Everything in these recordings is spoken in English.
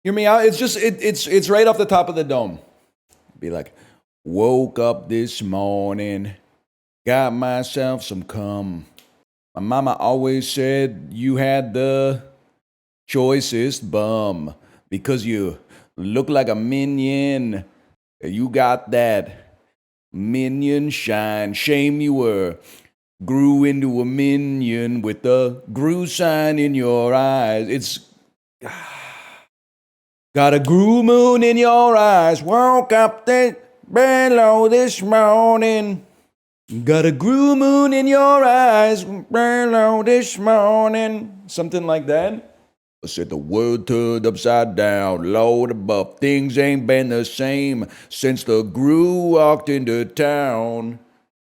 Hear me out. It's just it's right off the top of the dome. Be like, woke up this morning, got myself some cum. My mama always said you had the choicest bum because you look like a minion. You got that minion shine. Shame you grew into a minion with the grew sign in your eyes. It's got a grew moon in your eyes. Woke up below this morning. Got a grew moon in your eyes. Below this morning. Something like that. I said the world turned upside down, Lord above. Things ain't been the same since the Gru walked into town.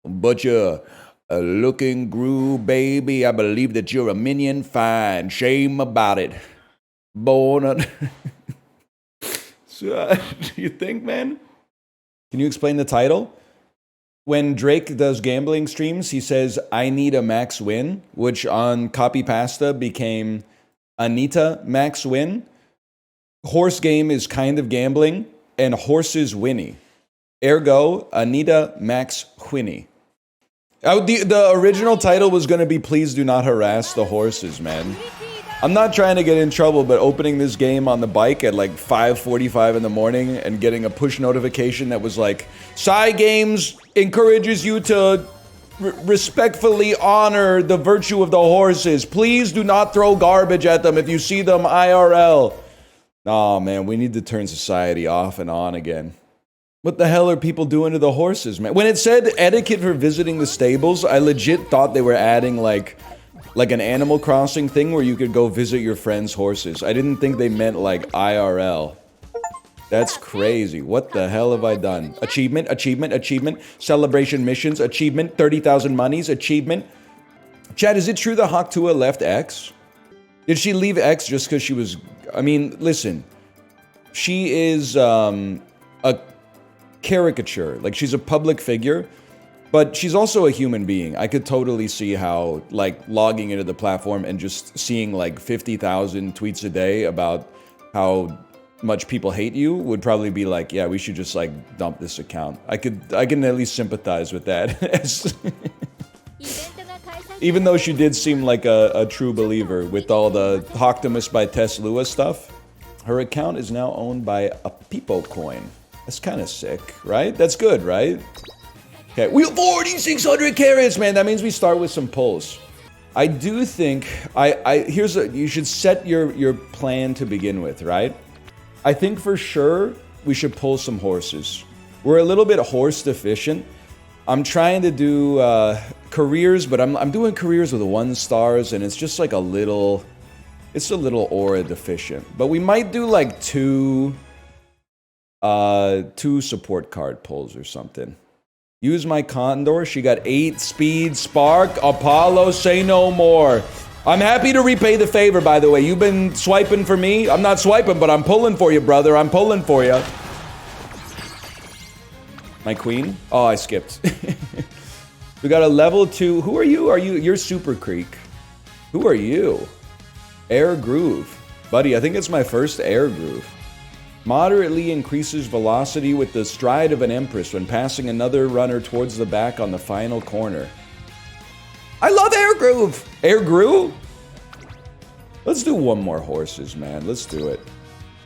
But you're a looking Gru, baby. I believe that you're a minion fine. Shame about it. Born on... So, do you think, man? Can you explain the title? When Drake does gambling streams, he says, I need a max win, which on Copy Pasta became... Anita Max Win. Horse game is kind of gambling, and horses Winnie. Ergo, Anita Max Winnie. The original title was going to be Please Do Not Harass the Horses, man. I'm not trying to get in trouble, but opening this game on the bike at like 5:45 in the morning and getting a push notification that was like, Psy Games encourages you to respectfully honor the virtue of the horses. Please do not throw garbage at them if you see them IRL. Oh man, we need to turn society off and on again. What the hell are people doing to the horses, man? When it said etiquette for visiting the stables, I legit thought they were adding like an Animal Crossing thing where you could go visit your friend's horses. I didn't think they meant like IRL. That's crazy. What the hell have I done? Achievement, achievement, achievement. Celebration missions, achievement. 30,000 monies, achievement. Chad, is it true that Tuah left X? Did she leave X just because she was... I mean, listen. She is a caricature. Like, she's a public figure. But she's also a human being. I could totally see how, like, logging into the platform and just seeing, like, 50,000 tweets a day about how... much people hate you would probably be like, yeah, we should just like dump this account. I can at least sympathize with that. Even though she did seem like a true believer with all the Hoctimus by Tess Lua stuff, her account is now owned by a Peepo coin. That's kind of sick, right? That's good, right? Okay, we have 4,600 carats, man. That means we start with some pulls. I do think you should set your plan to begin with, right? I think for sure we should pull some horses. We're a little bit horse deficient. I'm trying to do careers, but I'm doing careers with 1 stars, and it's just like a little aura deficient. But we might do like two support card pulls or something. Use my Condor. She got 8 speed, Spark, Apollo, say no more. I'm happy to repay the favor, by the way. You've been swiping for me. I'm not swiping, but I'm pulling for you, brother. I'm pulling for you. My queen? Oh, I skipped. We got a level 2. Who are you? You're Super Creek. Who are you? Air Groove. Buddy, I think it's my first Air Groove. Moderately increases velocity with the stride of an empress when passing another runner towards the back on the final corner. I love Air Groove. Air Groove? Let's do 1 more horses, man. Let's do it.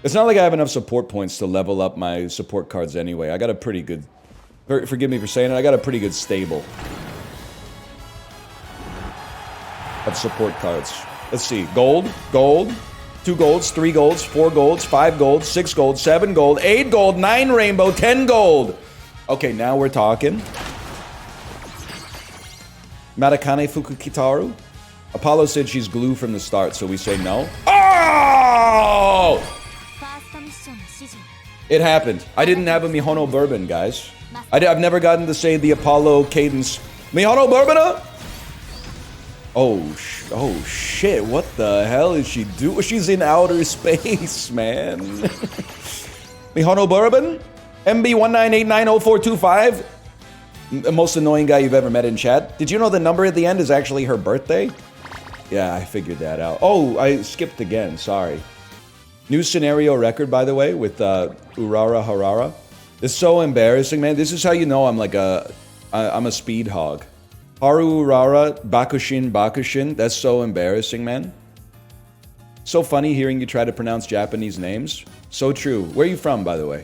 It's not like I have enough support points to level up my support cards anyway. I got a pretty good... Forgive me for saying it. I got a pretty good stable of support cards. Let's see. Gold. Gold. 2 golds. 3 golds. 4 golds. 5 golds. 6 gold. 7 gold. 8 gold. 9 rainbow. 10 gold. Okay, now we're talking. Matakane Fukukitaru. Apollo said she's glue from the start, so we say no. Oh! It happened. I didn't have a Mihono Bourbon, guys. I've never gotten to say the Apollo cadence. Mihono Bourbon? Oh shit, what the hell is she doing? She's in outer space, man. Mihono Bourbon? MB198904225? Most annoying guy you've ever met in chat. Did you know the number at the end is actually her birthday? Yeah, I figured that out. Oh, I skipped again, sorry. New scenario record, by the way, with Urara Harara. It's so embarrassing, man. This is how you know I'm like I'm a speed hog. Haru Urara Bakushin Bakushin. That's so embarrassing, man. So funny hearing you try to pronounce Japanese names. So true. Where are you from, by the way?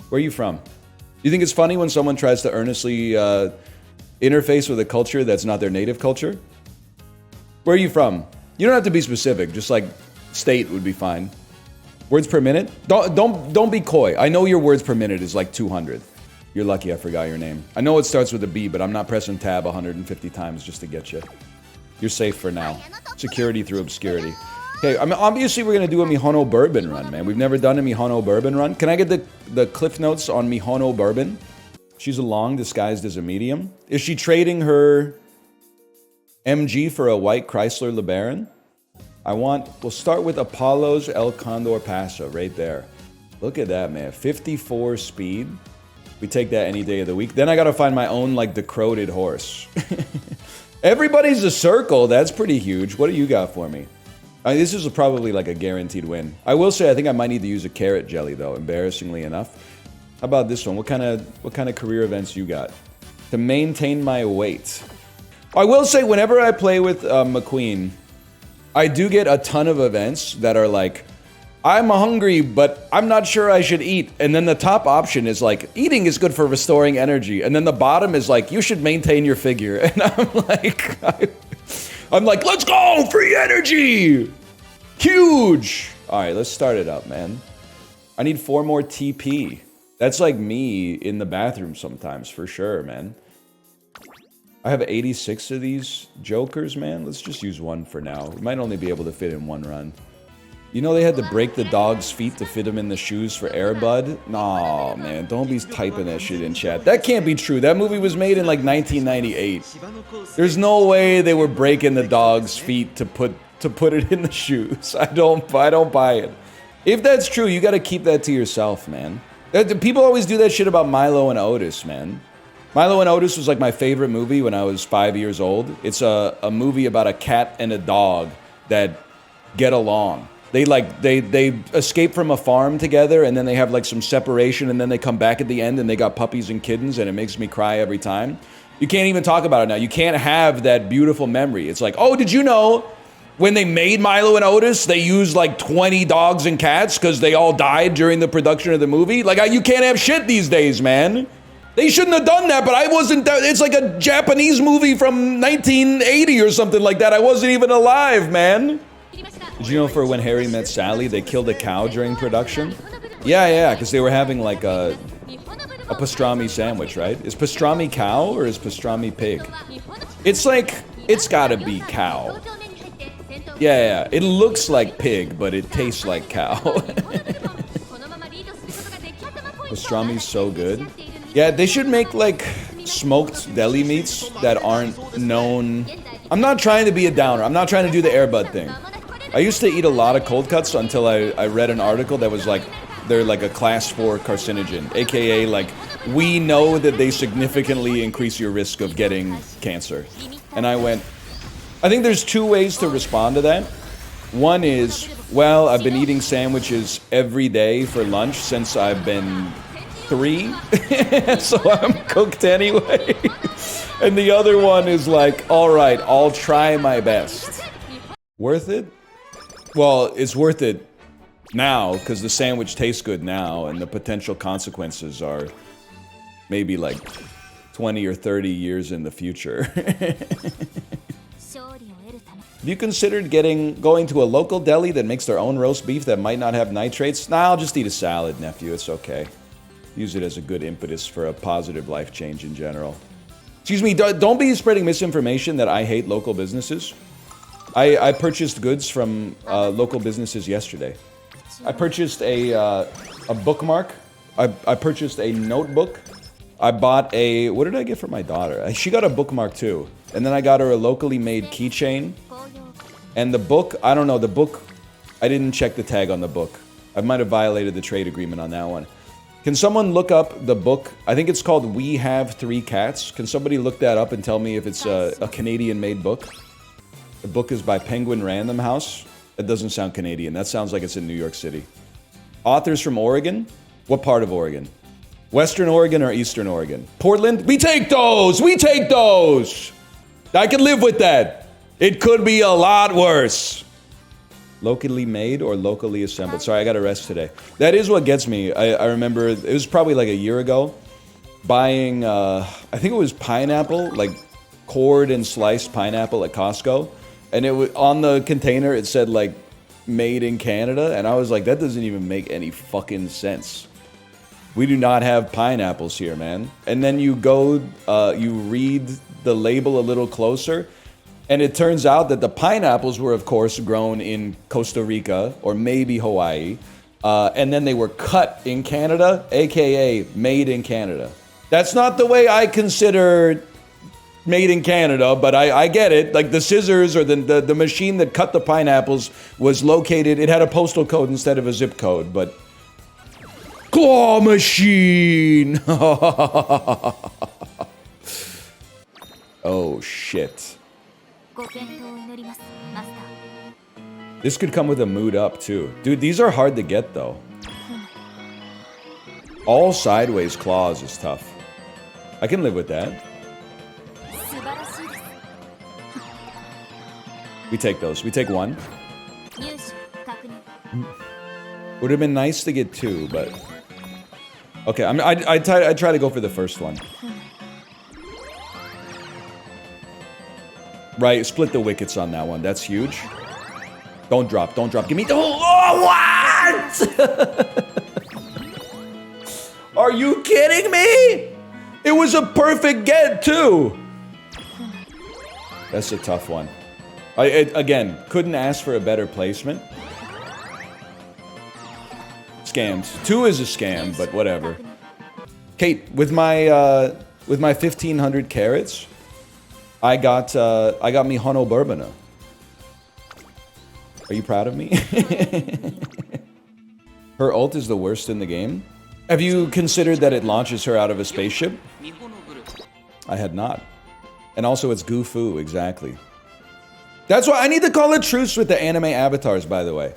Where are you from? You think it's funny when someone tries to earnestly interface with a culture that's not their native culture? Where are you from? You don't have to be specific. Just like state would be fine. Words per minute? Don't be coy. I know your words per minute is like 200. You're lucky I forgot your name. I know it starts with a B, but I'm not pressing tab 150 times just to get you. You're safe for now. Security through obscurity. Okay, I mean, obviously we're gonna do a Mihono Bourbon Run, man. We've never done a Mihono Bourbon Run. Can I get the cliff notes on Mihono Bourbon? She's a long disguised as a medium. Is she trading her MG for a white Chrysler LeBaron? We'll start with Apollo's El Condor Pasa right there. Look at that, man. 54 speed. We take that any day of the week. Then I gotta find my own, like, decrowed horse. Everybody's a circle. That's pretty huge. What do you got for me? I mean, this is probably like a guaranteed win. I will say I think I might need to use a carrot jelly, though, embarrassingly enough. How about this one? What kind of career events you got? To maintain my weight. I will say whenever I play with McQueen, I do get a ton of events that are like, I'm hungry, but I'm not sure I should eat. And then the top option is like, eating is good for restoring energy. And then the bottom is like, you should maintain your figure. And I'm like, let's go, free energy. Huge. All right, let's start it up, man. I need 4 more TP. That's like me in the bathroom sometimes, for sure, man. I have 86 of these jokers, man. Let's just use one for now. We might only be able to fit in one run. You know they had to break the dog's feet to fit him in the shoes for Air Bud? No, man, don't be typing that shit in chat. That can't be true. That movie was made in like 1998. There's no way they were breaking the dog's feet to put it in the shoes. I don't buy it. If that's true, you gotta keep that to yourself, man. People always do that shit about Milo and Otis, man. Milo and Otis was like my favorite movie when I was 5 years old. It's a movie about a cat and a dog that get along. They escape from a farm together, and then they have like some separation, and then they come back at the end and they got puppies and kittens, and it makes me cry every time. You can't even talk about it now. You can't have that beautiful memory. It's like, oh, did you know when they made Milo and Otis, they used like 20 dogs and cats because they all died during the production of the movie? Like, you can't have shit these days, man. They shouldn't have done that, but I wasn't there. It's like a Japanese movie from 1980 or something like that. I wasn't even alive, man. Did you know for When Harry Met Sally, they killed a cow during production? Yeah, because they were having like a pastrami sandwich, right? Is pastrami cow or is pastrami pig? It's like, it's gotta be cow. Yeah, it looks like pig, but it tastes like cow. Pastrami's so good. Yeah, they should make like smoked deli meats that aren't known. I'm not trying to be a downer. I'm not trying to do the Air Bud thing. I used to eat a lot of cold cuts until I read an article that was like, they're like a class 4 carcinogen, aka like, we know that they significantly increase your risk of getting cancer. And I went, I think there's 2 ways to respond to that. One is, well, I've been eating sandwiches every day for lunch since I've been 3, so I'm cooked anyway. And the other one is like, all right, I'll try my best. Worth it? Well, it's worth it now because the sandwich tastes good now, and the potential consequences are maybe like 20 or 30 years in the future. Have you considered going to a local deli that makes their own roast beef that might not have nitrates? Nah, I'll just eat a salad, nephew. It's okay. Use it as a good impetus for a positive life change in general. Excuse me, don't be spreading misinformation that I hate local businesses. I purchased goods from local businesses yesterday. I purchased a bookmark. I purchased a notebook. I bought a... What did I get for my daughter? She got a bookmark too. And then I got her a locally made keychain. And the book, I don't know, the book... I didn't check the tag on the book. I might have violated the trade agreement on that one. Can someone look up the book? I think it's called We Have 3 Cats. Can somebody look that up and tell me if it's a Canadian-made book? The book is by Penguin Random House. That doesn't sound Canadian. That sounds like it's in New York City. Authors from Oregon? What part of Oregon? Western Oregon or Eastern Oregon? Portland? We take those! We take those! I can live with that. It could be a lot worse. Locally made or locally assembled? Sorry, I got a rest today. That is what gets me. I remember, it was probably like a year ago, buying, I think it was pineapple, like cored and sliced pineapple at Costco. And it was on the container, it said like, made in Canada. And I was like, that doesn't even make any fucking sense. We do not have pineapples here, man. And then you go, you read the label a little closer, and it turns out that the pineapples were, of course, grown in Costa Rica or maybe Hawaii. And then they were cut in Canada, aka made in Canada. That's not the way I consider made in Canada, but I get it. Like the scissors or the machine that cut the pineapples was located, it had a postal code instead of a zip code, but claw machine. Oh shit. This could come with a mood up too. Dude, these are hard to get though. All sideways claws is tough. I can live with that. We take those. We take one. Would have been nice to get two, but okay. I try to go for the first one. Right, split the wickets on that one. That's huge. Don't drop. Don't drop. Give me. Oh, what? Are you kidding me? It was a perfect get too. That's a tough one. Again, couldn't ask for a better placement. Scams. 2 is a scam, but whatever. Kate, with my 1,500 carats, I got me Hono Bourbona. Are you proud of me? Her ult is the worst in the game. Have you considered that it launches her out of a spaceship? I had not. And also it's Gufu, exactly. That's why I need to call a truce with the anime avatars, by the way.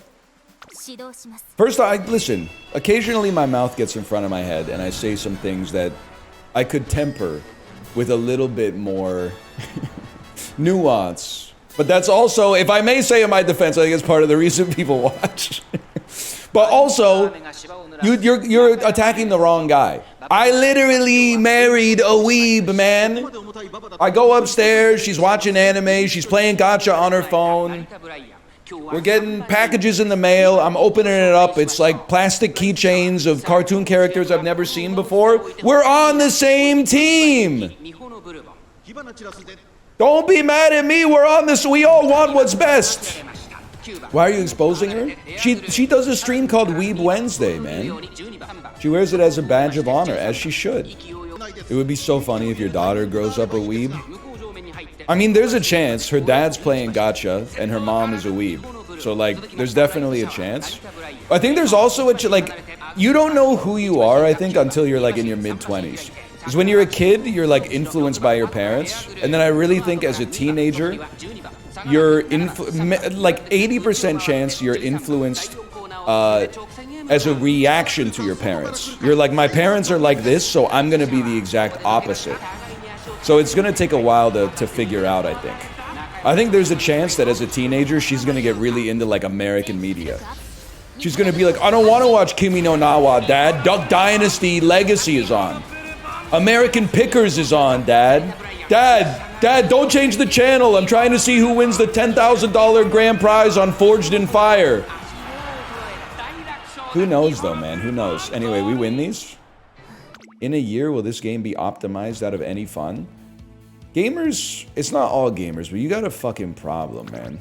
First, listen, occasionally my mouth gets in front of my head and I say some things that I could temper with a little bit more nuance. But that's also, if I may say in my defense, I think it's part of the reason people watch. But also, you're attacking the wrong guy. I literally married a weeb, man. I go upstairs, she's watching anime, she's playing gacha on her phone. We're getting packages in the mail, I'm opening it up, it's like plastic keychains of cartoon characters I've never seen before. We're on the same team! Don't be mad at me, we're on this, we all want what's best! Why are you exposing her? She does a stream called Weeb Wednesday, man. She wears it as a badge of honor, as she should. It would be so funny if your daughter grows up a weeb. I mean, there's a chance. Her dad's playing gacha, and her mom is a weeb. So, like, there's definitely a chance. I think there's also like, you don't know who you are, I think, until you're, like, in your mid-20s. Because when you're a kid, you're, like, influenced by your parents. And then I really think as a teenager, you're like 80% chance you're influenced as a reaction to your parents. You're like, my parents are like this, so I'm gonna be the exact opposite. So it's gonna take a while to figure out, I think. I think there's a chance that as a teenager, she's gonna get really into like American media. She's gonna be like, I don't wanna watch Kimi no Nawa, Dad. Duck Dynasty Legacy is on. American Pickers is on, Dad. Dad, don't change the channel. I'm trying to see who wins the $10,000 grand prize on Forged in Fire. Who knows though, man? Who knows? Anyway, we win these. In a year, will this game be optimized out of any fun? Gamers, it's not all gamers, but you got a fucking problem, man.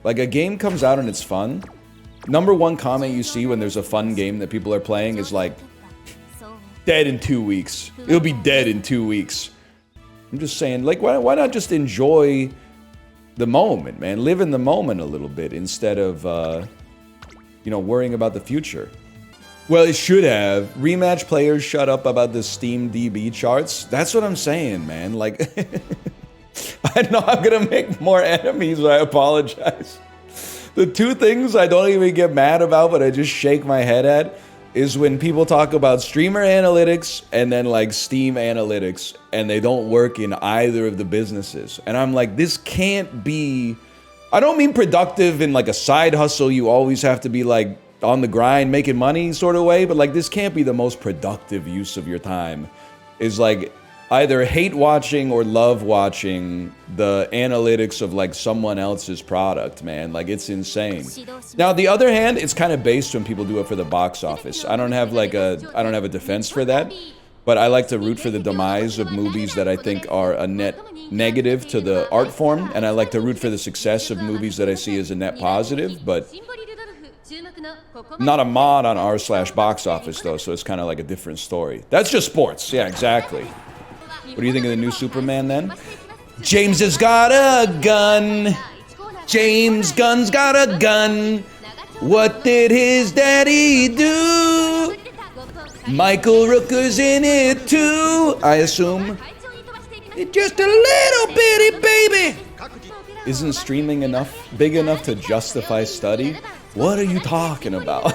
Like, a game comes out and it's fun. Number one comment you see when there's a fun game that people are playing is like, dead in 2 weeks. It'll be dead in 2 weeks. I'm just saying, like, why not just enjoy the moment, man? Live in the moment a little bit instead of, you know, worrying about the future. Well, it should have. Rematch players shut up about the Steam DB charts. That's what I'm saying, man. Like, I know I'm gonna make more enemies, I apologize. The two things I don't even get mad about, but I just shake my head at, is when people talk about streamer analytics and then like Steam analytics, and they don't work in either of the businesses. And I'm like, this can't be, I don't mean productive in like a side hustle, you always have to be like on the grind making money sort of way, but like this can't be the most productive use of your time, is like either hate watching or love watching the analytics of like someone else's product, man. Like it's insane. Now, the other hand, it's kind of based when people do it for the box office. I don't have a defense for that, but I like to root for the demise of movies that I think are a net negative to the art form, and I like to root for the success of movies that I see as a net positive, but not a mod on r/box office though, so it's kind of like a different story. That's just sports. Yeah, exactly. What do you think of the new Superman then? James has got a gun. James Gunn's got a gun. What did his daddy do? Michael Rooker's in it too, I assume. Just a little bitty baby. Isn't streaming big enough to justify study? What are you talking about?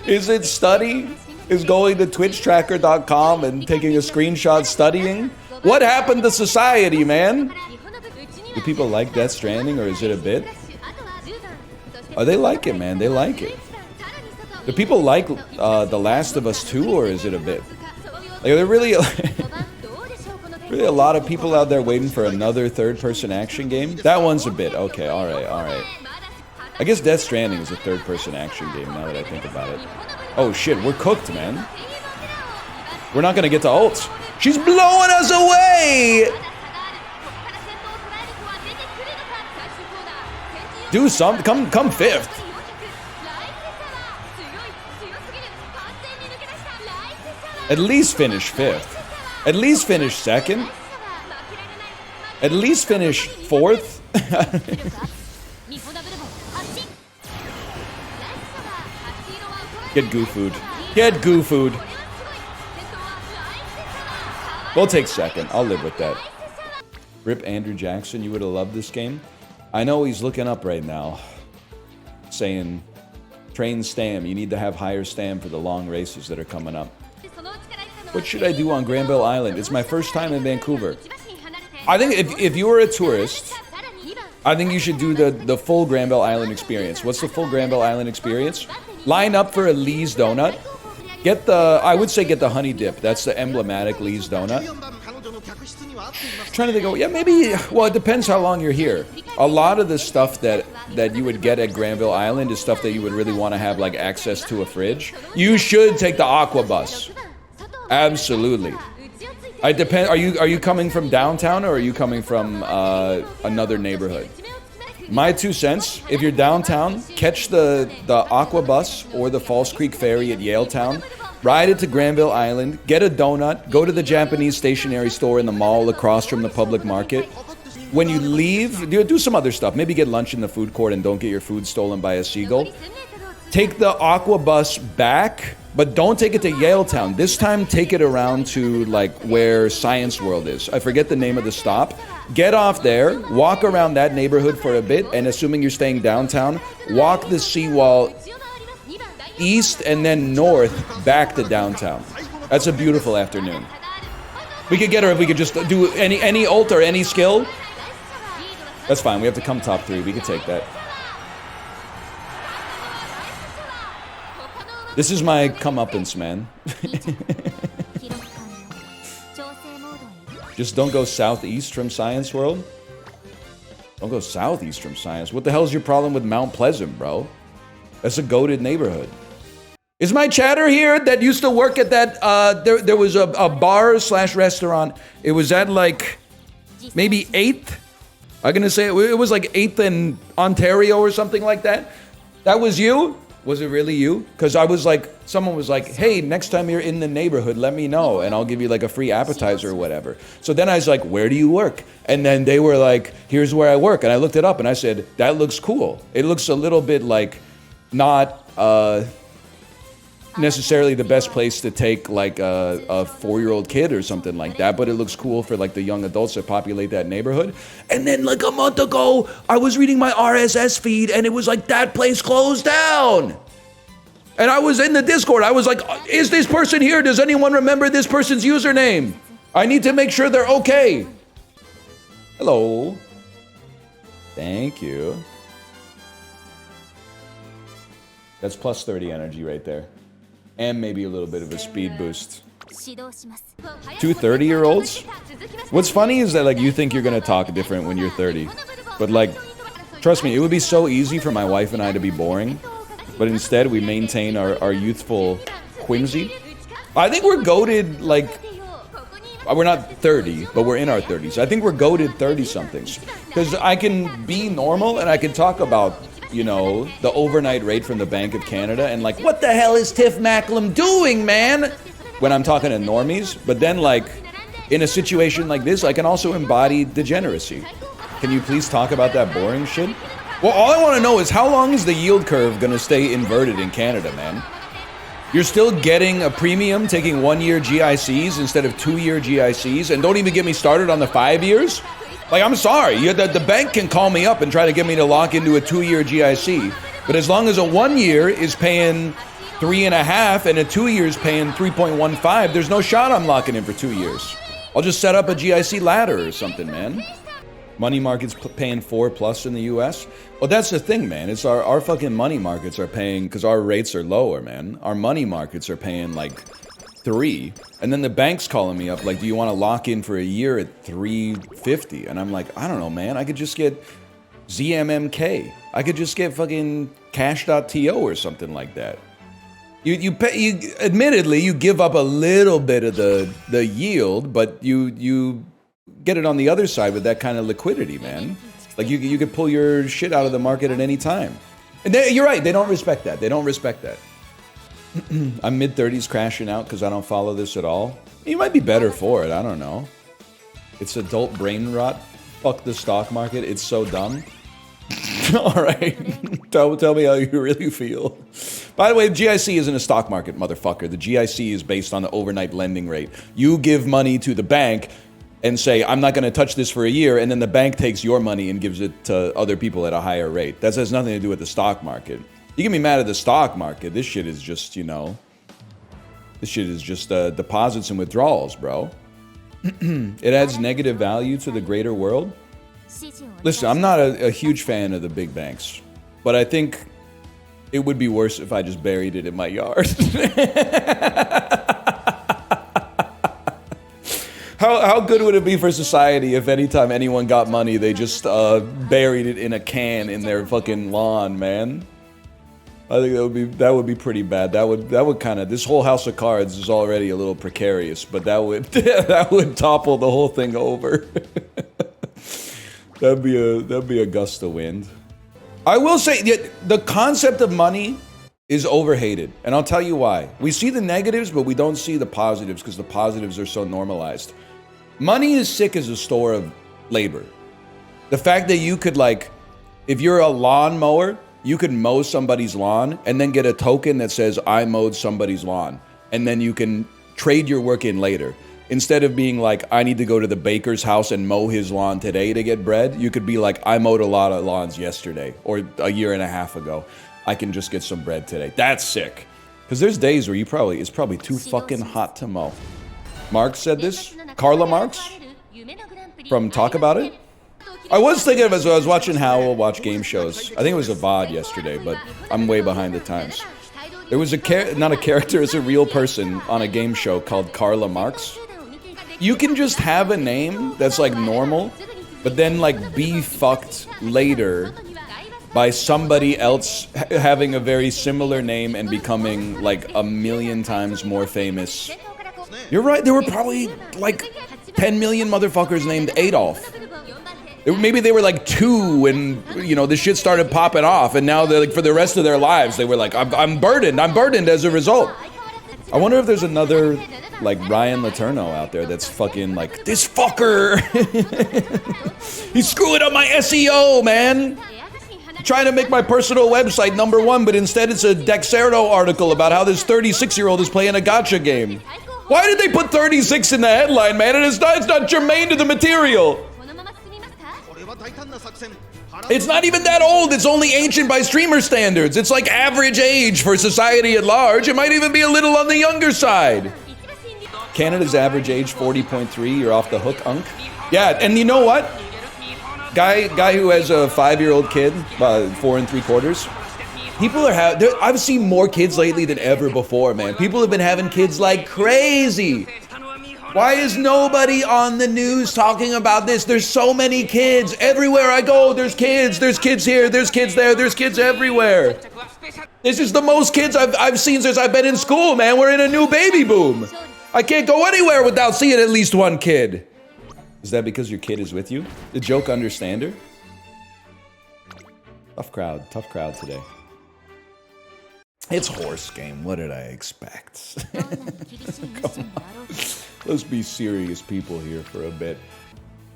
Is it study? Is going to twitchtracker.com and taking a screenshot studying? What happened to society, man? Do people like Death Stranding, or is it a bit? Oh, they like it, man. They like it. Do people like The Last of Us 2, or is it a bit? Like, are there really, really a lot of people out there waiting for another third-person action game? That one's a bit. Okay, all right, all right. I guess Death Stranding is a third-person action game, now that I think about it. Oh shit, we're cooked, man. We're not gonna get to ults. She's blowing us away! Do something, come fifth. At least finish fifth. At least finish second. At least finish fourth. Get goo food. Get goo food. We'll take second. I'll live with that. Rip Andrew Jackson. You would have loved this game. I know he's looking up right now, saying, train stam. You need to have higher stam for the long races that are coming up. What should I do on Granville Island? It's my first time in Vancouver. I think if you were a tourist, I think you should do the full Granville Island experience. What's the full Granville Island experience? Line up for a Lee's donut. Get the honey dip. That's the emblematic Lee's donut. Trying to think, yeah, maybe, well, it depends how long you're here. A lot of the stuff that you would get at Granville Island is stuff that you would really want to have like access to a fridge. You should take the aqua bus. Absolutely. I depend. Are you coming from downtown, or are you coming from another neighborhood? My 2 cents, if you're downtown, catch the Aqua Bus or the Falls Creek Ferry at Yaletown, ride it to Granville Island, get a donut, go to the Japanese stationery store in the mall across from the public market. When you leave, do some other stuff. Maybe get lunch in the food court and don't get your food stolen by a seagull. Take the Aqua Bus back, but don't take it to Yaletown. This time, take it around to like where Science World is. I forget the name of the stop. Get off there, walk around that neighborhood for a bit, and assuming you're staying downtown, walk the seawall east and then north back to downtown. That's a beautiful afternoon. We could get her if we could just do any ult or any skill. That's fine. We have to come top 3. We could take that. This is my comeuppance, man. Just don't go southeast from Science World. Don't go southeast from Science. What the hell is your problem with Mount Pleasant, bro? That's a goated neighborhood. Is my chatter here that used to work at that, there was a bar slash restaurant. It was at like, maybe 8th? I'm gonna say it was like 8th in Ontario or something like that. That was you? Was it really you? Because I was like, someone was like, hey, next time you're in the neighborhood, let me know, and I'll give you like a free appetizer or whatever. So then I was like, where do you work? And then they were like, here's where I work. And I looked it up and I said, that looks cool. It looks a little bit like not, necessarily the best place to take like a 4-year-old kid or something like that, but it looks cool for like the young adults that populate that neighborhood. And then like a month ago, I was reading my RSS feed and it was like that place closed down. And I was in the Discord. I was like, is this person here? Does anyone remember this person's username? I need to make sure they're okay. Hello. Thank you. That's plus 30 energy right there. And maybe a little bit of a speed boost. 2 30-year-olds? What's funny is that like you think you're gonna talk different when you're 30. But like, trust me, it would be so easy for my wife and I to be boring. But instead we maintain our youthful whimsy. I think we're goated like, we're not 30, but we're in our 30s. I think we're goated 30-somethings. Because I can be normal and I can talk about, you know, the overnight rate from the Bank of Canada and like, what the hell is Tiff Macklem doing, man? When I'm talking to normies. But then like, in a situation like this, I can also embody degeneracy. Can you please talk about that boring shit? Well, all I want to know is how long is the yield curve going to stay inverted in Canada, man? You're still getting a premium taking 1-year GICs instead of 2-year GICs, and don't even get me started on the 5 years? Like, I'm sorry, the bank can call me up and try to get me to lock into a 2-year GIC, but as long as a 1-year is paying 3.5 and a 2-year is paying 3.15, there's no shot I'm locking in for 2 years. I'll just set up a GIC ladder or something, man. Money markets paying 4+ in the US. Well, that's the thing, man. It's our fucking money markets are paying, because our rates are lower, man. Our money markets are paying like 3. And then the bank's calling me up like, do you want to lock in for a year at 3.50? And I'm like, I don't know, man. I could just get ZMMK. I could just get fucking cash.to or something like that. You admittedly, you give up a little bit of the yield, but you get it on the other side with that kind of liquidity, man. Like you could pull your shit out of the market at any time. And you're right, they don't respect that. They don't respect that. I'm mid-30s crashing out because I don't follow this at all. You might be better for it, I don't know. It's adult brain rot. Fuck the stock market, it's so dumb. Alright, tell me how you really feel. By the way, GIC isn't a stock market, motherfucker. The GIC is based on the overnight lending rate. You give money to the bank and say, I'm not going to touch this for a year, and then the bank takes your money and gives it to other people at a higher rate. That has nothing to do with the stock market. You can be mad at the stock market. This shit is just, you know, this shit is just deposits and withdrawals, bro. It adds negative value to the greater world. Listen, I'm not a huge fan of the big banks, but I think it would be worse if I just buried it in my yard. How good would it be for society if anytime anyone got money, they just buried it in a can in their fucking lawn, man? I think that would be pretty bad. That would kind of, this whole house of cards is already a little precarious, but that would topple the whole thing over. That'd be a gust of wind. I will say the concept of money is overhated, and I'll tell you why. We see the negatives, but we don't see the positives because the positives are so normalized. Money is sick as a store of labor. The fact that you could, like, if you're a lawnmower, you could mow somebody's lawn and then get a token that says, I mowed somebody's lawn. And then you can trade your work in later. Instead of being like, I need to go to the baker's house and mow his lawn today to get bread, you could be like, I mowed a lot of lawns yesterday or a year and a half ago. I can just get some bread today. That's sick. Because there's days where it's probably too fucking hot to mow. Marx said this. Carla Marx from Talk About It. I was thinking of it as I was watching Howell watch game shows. I think it was a VOD yesterday, but I'm way behind the times. There was not a character, it's a real person on a game show called Carla Marx. You can just have a name that's like normal, but then like be fucked later by somebody else having a very similar name and becoming like 1,000,000 times more famous. You're right, there were probably like 10 million motherfuckers named Adolf. Maybe they were like 2 when, you know, the shit started popping off, and now they're like, for the rest of their lives, they were like, I'm burdened as a result. I wonder if there's another like Ryan Letourneau out there that's fucking like, this fucker! He's screwing up my SEO, man! trying to make my personal website #1, but instead it's a Dexerto article about how this 36-year-old is playing a gacha game. Why did they put 36 in the headline, man? And it's not germane to the material. It's not even that old. It's only ancient by streamer standards. It's like average age for society at large. It might even be a little on the younger side. Canada's average age, 40.3. You're off the hook, Unk. Yeah, and you know what? Guy who has a 5-year-old kid, 4 3/4. People are I've seen more kids lately than ever before, man. People have been having kids like crazy. Why is nobody on the news talking about this? There's so many kids. Everywhere I go, there's kids. There's kids here, there's kids there, there's kids everywhere. This is the most kids I've seen since I've been in school, man. We're in a new baby boom. I can't go anywhere without seeing at least one kid. Is that because your kid is with you? The joke understander? Tough crowd today. It's horse game. What did I expect? Come on. Let's be serious people here for a bit.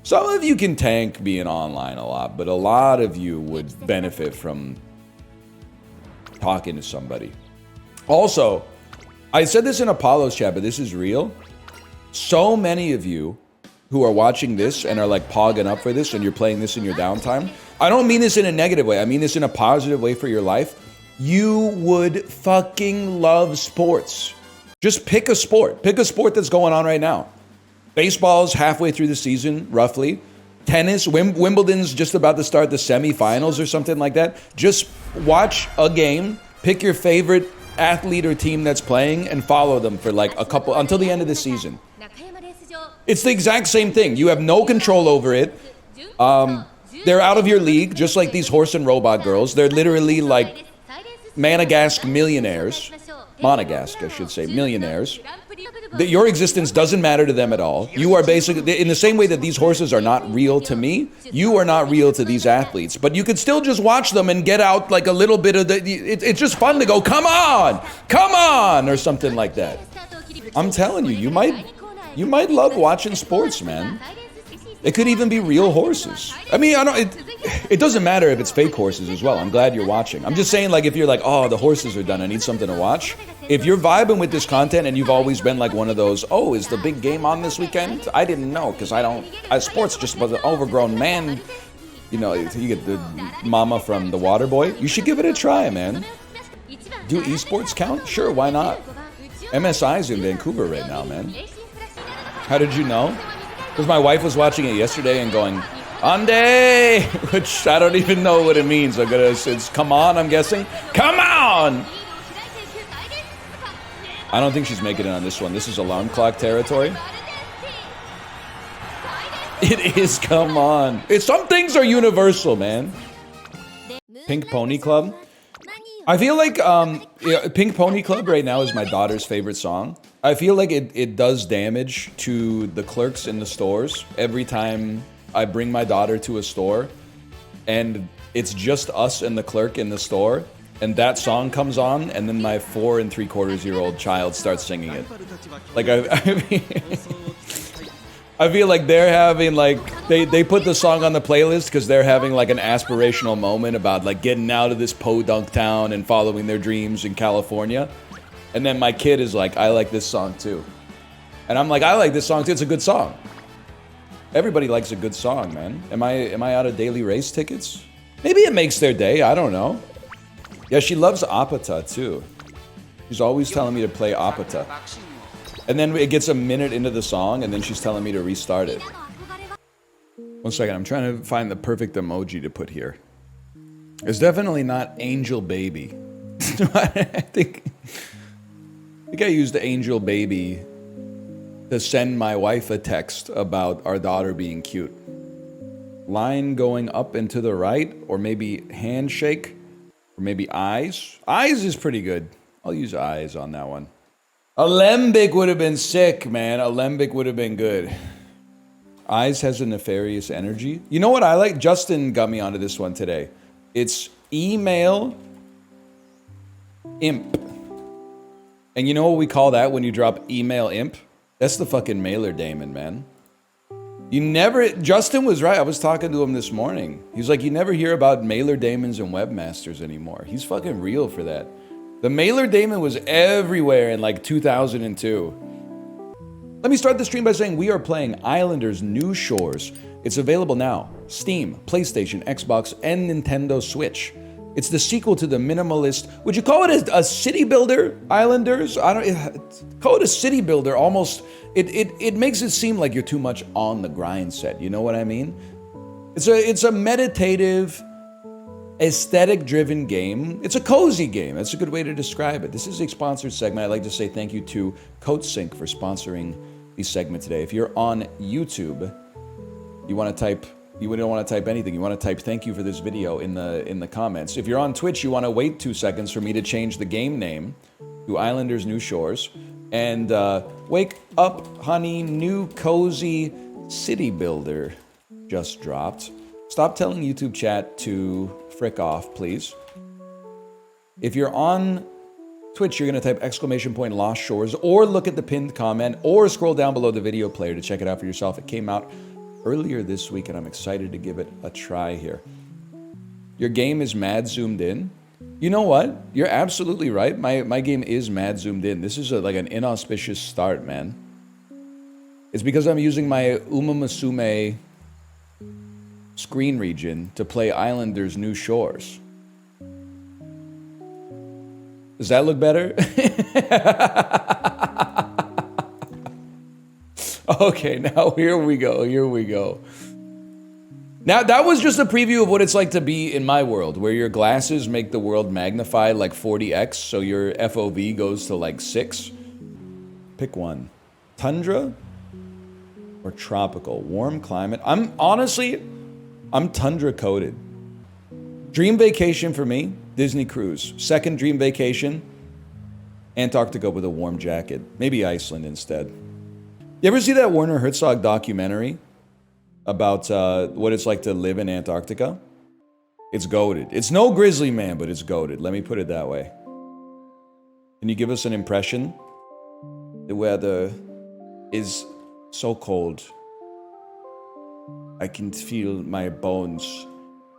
Some of you can tank being online a lot, but a lot of you would benefit from talking to somebody. Also, I said this in Apollo's chat, but this is real. So many of you who are watching this and are like pogging up for this and you're playing this in your downtime. I don't mean this in a negative way. I mean this in a positive way for your life. You would fucking love sports. Just pick a sport. Pick a sport that's going on right now. Baseball's halfway through the season, roughly. Tennis, Wimbledon's just about to start the semifinals or something like that. Just watch a game, pick your favorite athlete or team that's playing, and follow them for like a couple, until the end of the season. It's the exact same thing. You have no control over it. They're out of your league, just like these horse and robot girls. They're literally like Monegasque millionaires. Monegasque, I should say, millionaires. Your existence doesn't matter to them at all. You are basically, in the same way that these horses are not real to me, you are not real to these athletes. But you could still just watch them and get out like a little bit of it's just fun to go, come on, or something like that. I'm telling you, you might love watching sports, man. It could even be real horses. I mean, it doesn't matter if it's fake horses as well. I'm glad you're watching. I'm just saying, like, if you're like, oh, the horses are done, I need something to watch. If you're vibing with this content and you've always been like one of those, oh, is the big game on this weekend? I didn't know, because sports just was an overgrown man. You know, you get the mama from The Waterboy. You should give it a try, man. Do esports count? Sure, why not? MSI's in Vancouver right now, man. How did you know? Because my wife was watching it yesterday and going, Ande! Which I don't even know what it means. It's come on, I'm guessing. Come on! I don't think she's making it on this one. This is alarm clock territory. It is, come on. Some things are universal, man. Pink Pony Club. I feel like Pink Pony Club right now is my daughter's favorite song. I feel like it does damage to the clerks in the stores every time I bring my daughter to a store and it's just us and the clerk in the store and that song comes on and then my 4 3/4-year-old child starts singing it. Like I feel like they're having like, they put the song on the playlist because they're having like an aspirational moment about like getting out of this podunk town and following their dreams in California. And then my kid is like, I like this song too. And I'm like, I like this song too. It's a good song. Everybody likes a good song, man. Am I out of daily race tickets? Maybe it makes their day. I don't know. Yeah, she loves Apata too. She's always telling me to play Apata. And then it gets a minute into the song and then she's telling me to restart it. 1 second, I'm trying to find the perfect emoji to put here. It's definitely not Angel Baby. I think I used Angel Baby to send my wife a text about our daughter being cute. Line going up and to the right, or maybe handshake, or maybe eyes. Eyes is pretty good. I'll use eyes on that one. Alembic would have been sick, man. Alembic would have been good. Eyes has a nefarious energy. You know what I like? Justin got me onto this one today. It's email imp. And you know what we call that when you drop email imp? That's the fucking mailer daemon, man. Justin was right. I was talking to him this morning. He's like, you never hear about mailer daemons and webmasters anymore. He's fucking real for that. The mailer daemon was everywhere in like 2002. Let me start the stream by saying we are playing Islanders New Shores. It's available now. Steam, PlayStation, Xbox, and Nintendo Switch. It's the sequel to the minimalist. Would you call it a city builder, Islanders? I don't call it a city builder. Almost, it makes it seem like you're too much on the grind set. You know what I mean? It's a meditative, aesthetic-driven game. It's a cozy game. That's a good way to describe it. This is a sponsored segment. I'd like to say thank you to CodeSync for sponsoring the segment today. If you're on YouTube, you want to type. You don't want to type anything. You want to type thank you for this video in the comments. If you're on Twitch, you want to wait 2 seconds for me to change the game name to Islanders New Shores. And wake up, honey, new cozy city builder just dropped. Stop telling YouTube chat to frick off, please. If you're on Twitch, you're going to type exclamation point Lost Shores, or look at the pinned comment, or scroll down below the video player to check it out for yourself. It came out earlier this week, and I'm excited to give it a try here. Your game is mad zoomed in. You know what? You're absolutely right. My game is mad zoomed in. This is like an inauspicious start, man. It's because I'm using my Musume screen region to play Islanders New Shores. Does that look better? Okay, now here we go. Now, that was just a preview of what it's like to be in my world, where your glasses make the world magnify like 40x, so your FOV goes to like 6. Pick one. Tundra or tropical? Warm climate? I'm tundra coated. Dream vacation for me, Disney cruise. Second dream vacation, Antarctica with a warm jacket. Maybe Iceland instead. You ever see that Werner Herzog documentary about what it's like to live in Antarctica? It's goated. It's no Grizzly Man, but it's goated. Let me put it that way. Can you give us an impression? The weather is so cold. I can feel my bones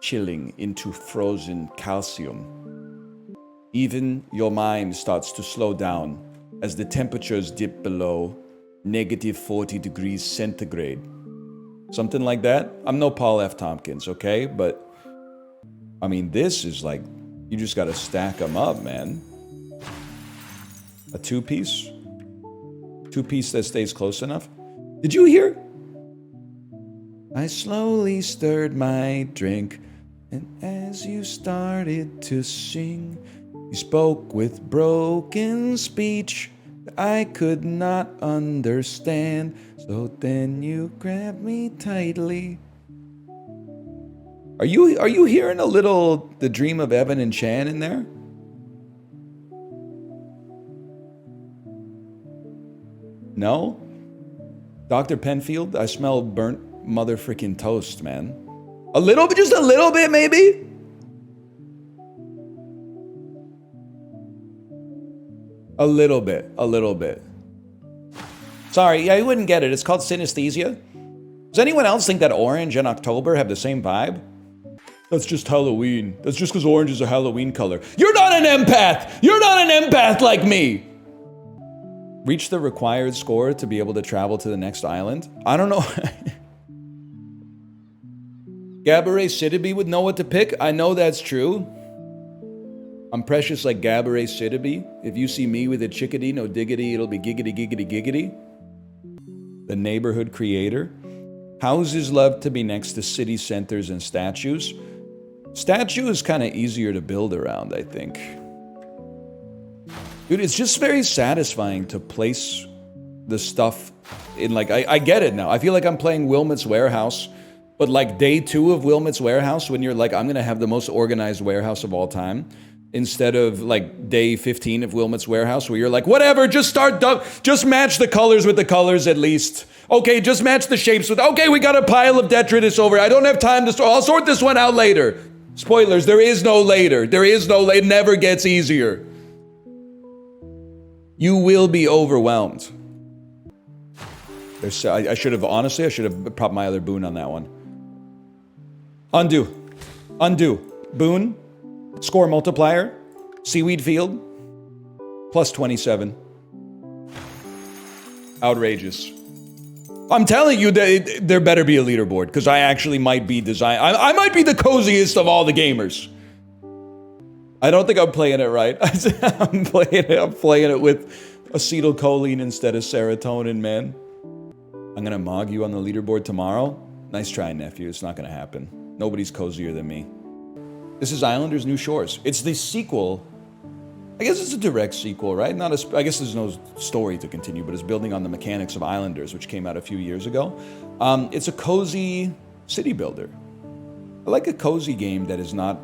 chilling into frozen calcium. Even your mind starts to slow down as the temperatures dip below negative 40 degrees centigrade. Something like that. I'm no Paul F. Tompkins, okay? But, I mean, this is like, you just gotta stack them up, man. A two-piece? Two-piece that stays close enough? Did you hear? I slowly stirred my drink, and as you started to sing, you spoke with broken speech I could not understand, so then you grabbed me tightly. Are you hearing a little The Dream of Evan and Chan in there? No? Dr. Penfield, I smell burnt motherfucking toast, man. A little bit, just a little bit maybe? A little bit. Sorry, yeah, you wouldn't get it. It's called synesthesia. Does anyone else think that orange and October have the same vibe? That's just Halloween. That's just because orange is a Halloween color. You're not an empath! You're not an empath like me! Reach the required score to be able to travel to the next island? I don't know. Gabourey Sidibe would know what to pick. I know that's true. I'm precious like Gabourey Sidibe. If you see me with a chickadee, no diggity, it'll be giggity, giggity, giggity. The neighborhood creator. Houses love to be next to city centers and statues. Statue is kind of easier to build around, I think. Dude, it's just very satisfying to place the stuff in, like, I get it now. I feel like I'm playing Wilmot's Warehouse, but like day 2 of Wilmot's Warehouse, when you're like, I'm gonna have the most organized warehouse of all time, instead of like day 15 of Wilmot's Warehouse, where you're like, whatever, just just match the colors with the colors at least. Okay, just match the shapes with, okay, we got a pile of detritus over. I don't have time to I'll sort this one out later. Spoilers, there is no later. There is no later. It never gets easier. You will be overwhelmed. I should have, honestly, I should have propped my other Boon on that one. Undo. Boon, score multiplier, seaweed field, plus 27. Outrageous. I'm telling you that there better be a leaderboard, because I actually might be I might be the coziest of all the gamers. I don't think I'm playing it right. I'm playing it with acetylcholine instead of serotonin, man. I'm gonna mog you on the leaderboard tomorrow. Nice try, nephew. It's not gonna happen. Nobody's cozier than me. This is Islanders New Shores. It's the sequel. I guess it's a direct sequel, right? I guess there's no story to continue, but it's building on the mechanics of Islanders, which came out a few years ago. It's a cozy city builder. I like a cozy game that is not...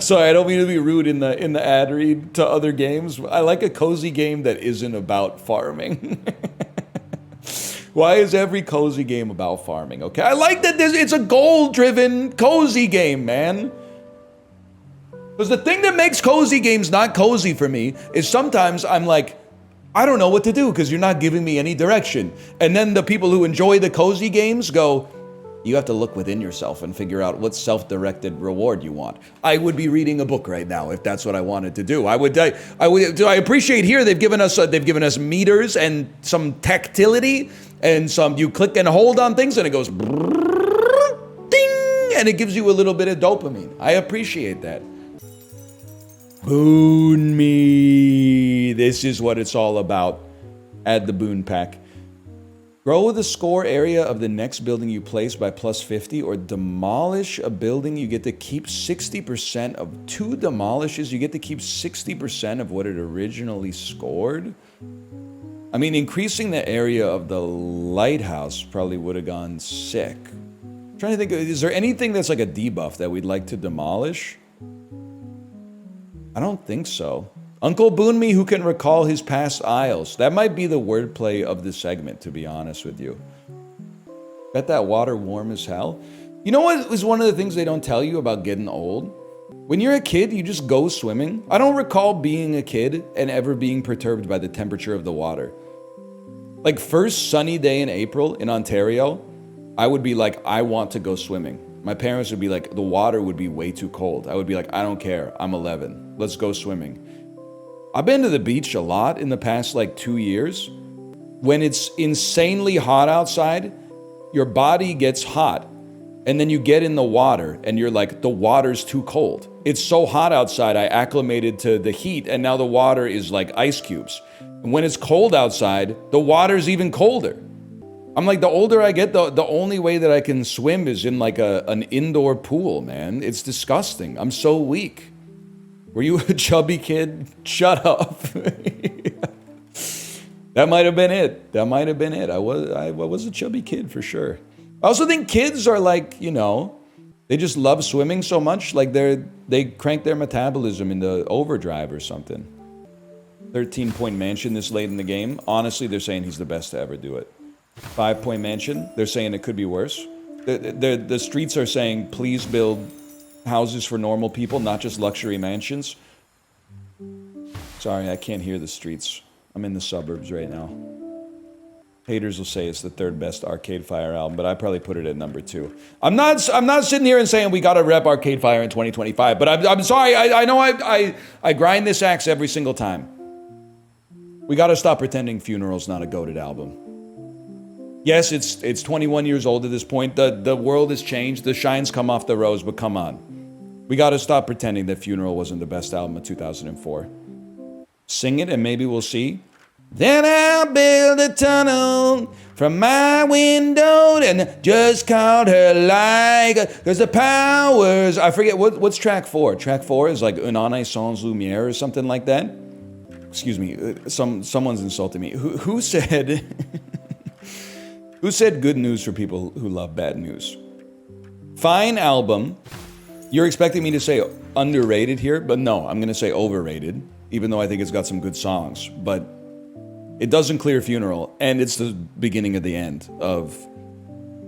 Sorry, I don't mean to be rude in the ad read to other games. I like a cozy game that isn't about farming. Why is every cozy game about farming? Okay, I like that it's a goal-driven cozy game, man. Because the thing that makes cozy games not cozy for me is sometimes I'm like, I don't know what to do because you're not giving me any direction. And then the people who enjoy the cozy games go, you have to look within yourself and figure out what self-directed reward you want. I would be reading a book right now if that's what I wanted to do. I appreciate here they've given us meters and some tactility and some, you click and hold on things and it goes ding, and it gives you a little bit of dopamine. I appreciate that. Boon Me. This is what it's all about. Add the Boon pack. Grow the score area of the next building you place by plus 50, or demolish a building. You get to keep 60% of 2 demolishes. You get to keep 60% of what it originally scored. I mean, increasing the area of the lighthouse probably would have gone sick. I'm trying to think, is there anything that's like a debuff that we'd like to demolish? I don't think so. Uncle Boon Me, who can recall his past isles. That might be the wordplay of the segment, to be honest with you. Bet that water warm as hell. You know what is one of the things they don't tell you about getting old? When you're a kid, you just go swimming. I don't recall being a kid and ever being perturbed by the temperature of the water. Like, first sunny day in April in Ontario, I would be like, I want to go swimming. My parents would be like, the water would be way too cold. I would be like, I don't care. I'm 11. Let's go swimming. I've been to the beach a lot in the past like 2 years. When it's insanely hot outside, your body gets hot. And then you get in the water and you're like, the water's too cold. It's so hot outside, I acclimated to the heat and now the water is like ice cubes. And when it's cold outside, the water's even colder. I'm like, the older I get, the only way that I can swim is in like an indoor pool, man. It's disgusting. I'm so weak. Were you a chubby kid? Shut up. That might have been it. That might have been it. I was a chubby kid for sure. I also think kids are like, you know, they just love swimming so much, like they crank their metabolism into overdrive or something. 13-point mansion this late in the game. Honestly, they're saying he's the best to ever do it. 5-point mansion, they're saying it could be worse. The streets are saying, please build houses for normal people, not just luxury mansions. Sorry, I can't hear the streets. I'm in the suburbs right now. Haters will say it's the 3rd best Arcade Fire album, but I probably put it at number 2. I'm not sitting here and saying we gotta rep Arcade Fire in 2025, but I'm sorry, I know I grind this axe every single time. We gotta stop pretending Funeral's not a goated album. Yes, it's 21 years old at this point. The world has changed. The shine's come off the rose, but come on. We got to stop pretending that Funeral wasn't the best album of 2004. Sing it and maybe we'll see. Then I'll build a tunnel from my window and just called her like, cause the powers, I forget, what's track 4? Track 4 is like Un année sans lumière or something like that. Excuse me, someone's insulting me. Who said... Who said good news for people who love bad news? Fine album. You're expecting me to say underrated here, but no, I'm going to say overrated, even though I think it's got some good songs. But it doesn't clear Funeral, and it's the beginning of the end of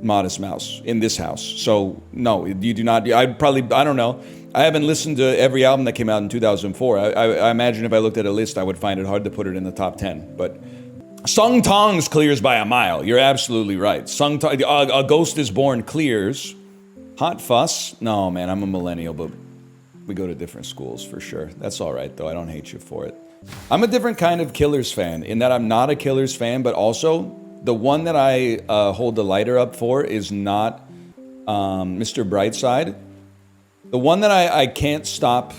Modest Mouse in this house. So, no, you do not. I don't know. I haven't listened to every album that came out in 2004. I imagine if I looked at a list, I would find it hard to put it in the top 10. But Sung Tongs clears by a mile. You're absolutely right. Sung Tong, a Ghost is Born clears. Hot Fuss? No, man, I'm a millennial, but we go to different schools for sure. That's all right, though. I don't hate you for it. I'm a different kind of Killers fan in that I'm not a Killers fan, but also the one that I hold the lighter up for is not Mr. Brightside. The one that I can't stop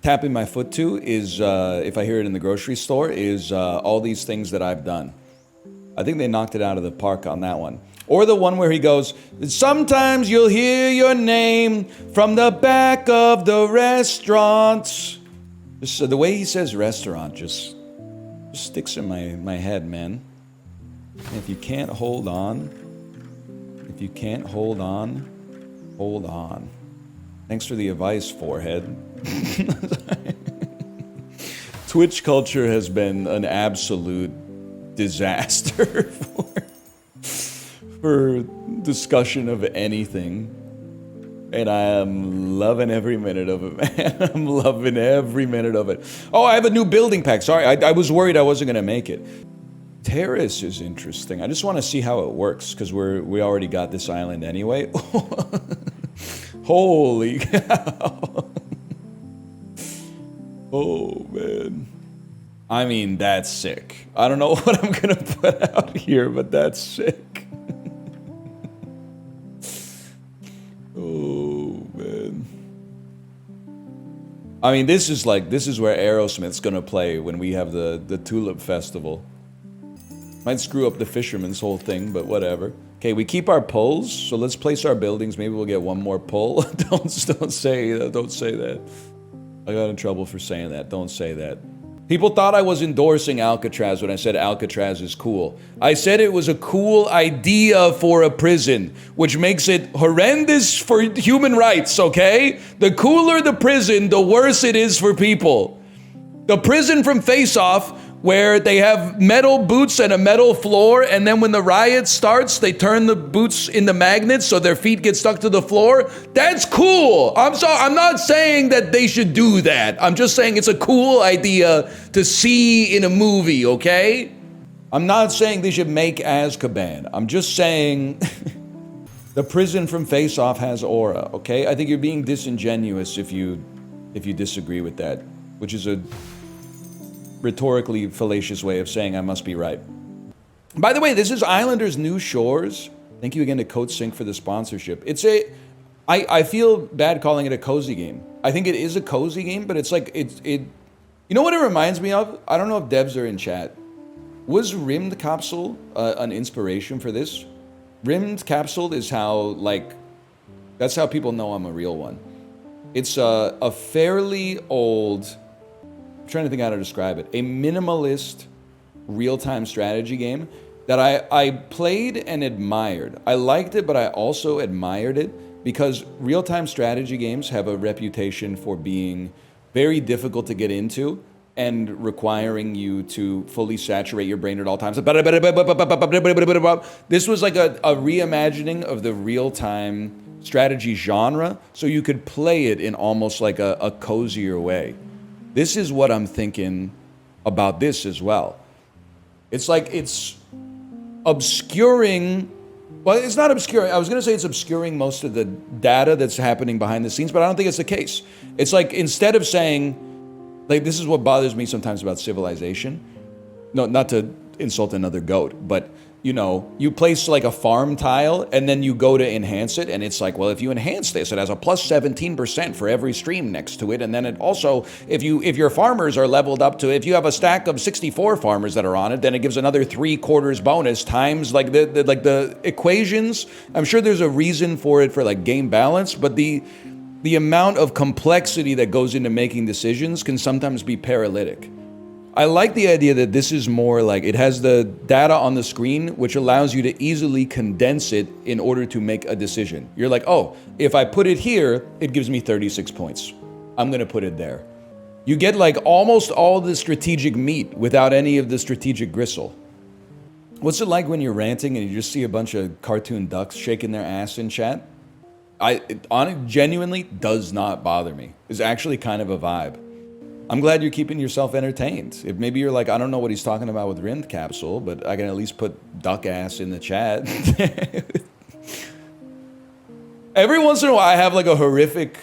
tapping my foot to is, if I hear it in the grocery store, is All These Things That I've Done. I think they knocked it out of the park on that one. Or the one where he goes, sometimes you'll hear your name from the back of the restaurant. Just, the way he says restaurant just sticks in my head, man. And if you can't hold on, hold on. Thanks for the advice, forehead. Twitch culture has been an absolute disaster for discussion of anything. And I am loving every minute of it, man. I'm loving every minute of it. Oh, I have a new building pack. Sorry, I was worried I wasn't going to make it. Terrace is interesting. I just want to see how it works, because we already got this island anyway. Holy cow. Oh, man. I mean, that's sick. I don't know what I'm going to put out here, but that's sick. Oh, man. I mean, this is where Aerosmith's going to play when we have the Tulip Festival. Might screw up the fisherman's whole thing, but whatever. Okay, we keep our pulls, so let's place our buildings. Maybe we'll get one more pull. Don't say that. I got in trouble for saying that. Don't say that. People thought I was endorsing Alcatraz when I said Alcatraz is cool. I said it was a cool idea for a prison, which makes it horrendous for human rights, okay? The cooler the prison, the worse it is for people. The prison from Face Off, where they have metal boots and a metal floor, and then when the riot starts, they turn the boots into magnets so their feet get stuck to the floor. That's cool. I'm not saying that they should do that. I'm just saying it's a cool idea to see in a movie, okay? I'm not saying they should make Azkaban. I'm just saying the prison from Face Off has aura, okay? I think you're being disingenuous if you disagree with that, which is a rhetorically fallacious way of saying I must be right. By the way, this is Islanders New Shores. Thank you again to Coach Sync for the sponsorship. I feel bad calling it a cozy game. I think it is a cozy game, but it's like, you know what it reminds me of? I don't know if devs are in chat. Was Rimmed Capsule an inspiration for this? Rimmed Capsule is how, that's how people know I'm a real one. It's a fairly old, I'm trying to think how to describe it, a minimalist real-time strategy game that I played and admired. I liked it, but I also admired it because real-time strategy games have a reputation for being very difficult to get into and requiring you to fully saturate your brain at all times. This was like a reimagining of the real-time strategy genre, so you could play it in almost like a cozier way. This is what I'm thinking about this as well. It's like it's obscuring, well, it's not obscuring. I was going to say it's obscuring most of the data that's happening behind the scenes, but I don't think it's the case. It's like instead of saying, like, this is what bothers me sometimes about Civilization. No, not to insult another goat, but you know, you place like a farm tile and then you go to enhance it and it's like, well, if you enhance this, it has a plus 17% for every stream next to it. And then it also, if your farmers are leveled up to, if you have a stack of 64 farmers that are on it, then it gives another 3/4 bonus times like the equations. I'm sure there's a reason for it for like game balance, but the amount of complexity that goes into making decisions can sometimes be paralytic. I like the idea that this is more like it has the data on the screen, which allows you to easily condense it in order to make a decision. You're like, oh, if I put it here, it gives me 36 points. I'm going to put it there. You get like almost all the strategic meat without any of the strategic gristle. What's it like when you're ranting and you just see a bunch of cartoon ducks shaking their ass in chat? It genuinely does not bother me. It's actually kind of a vibe. I'm glad you're keeping yourself entertained. If maybe you're like, I don't know what he's talking about with Rind Capsule, but I can at least put duck ass in the chat. Every once in a while, I have like a horrific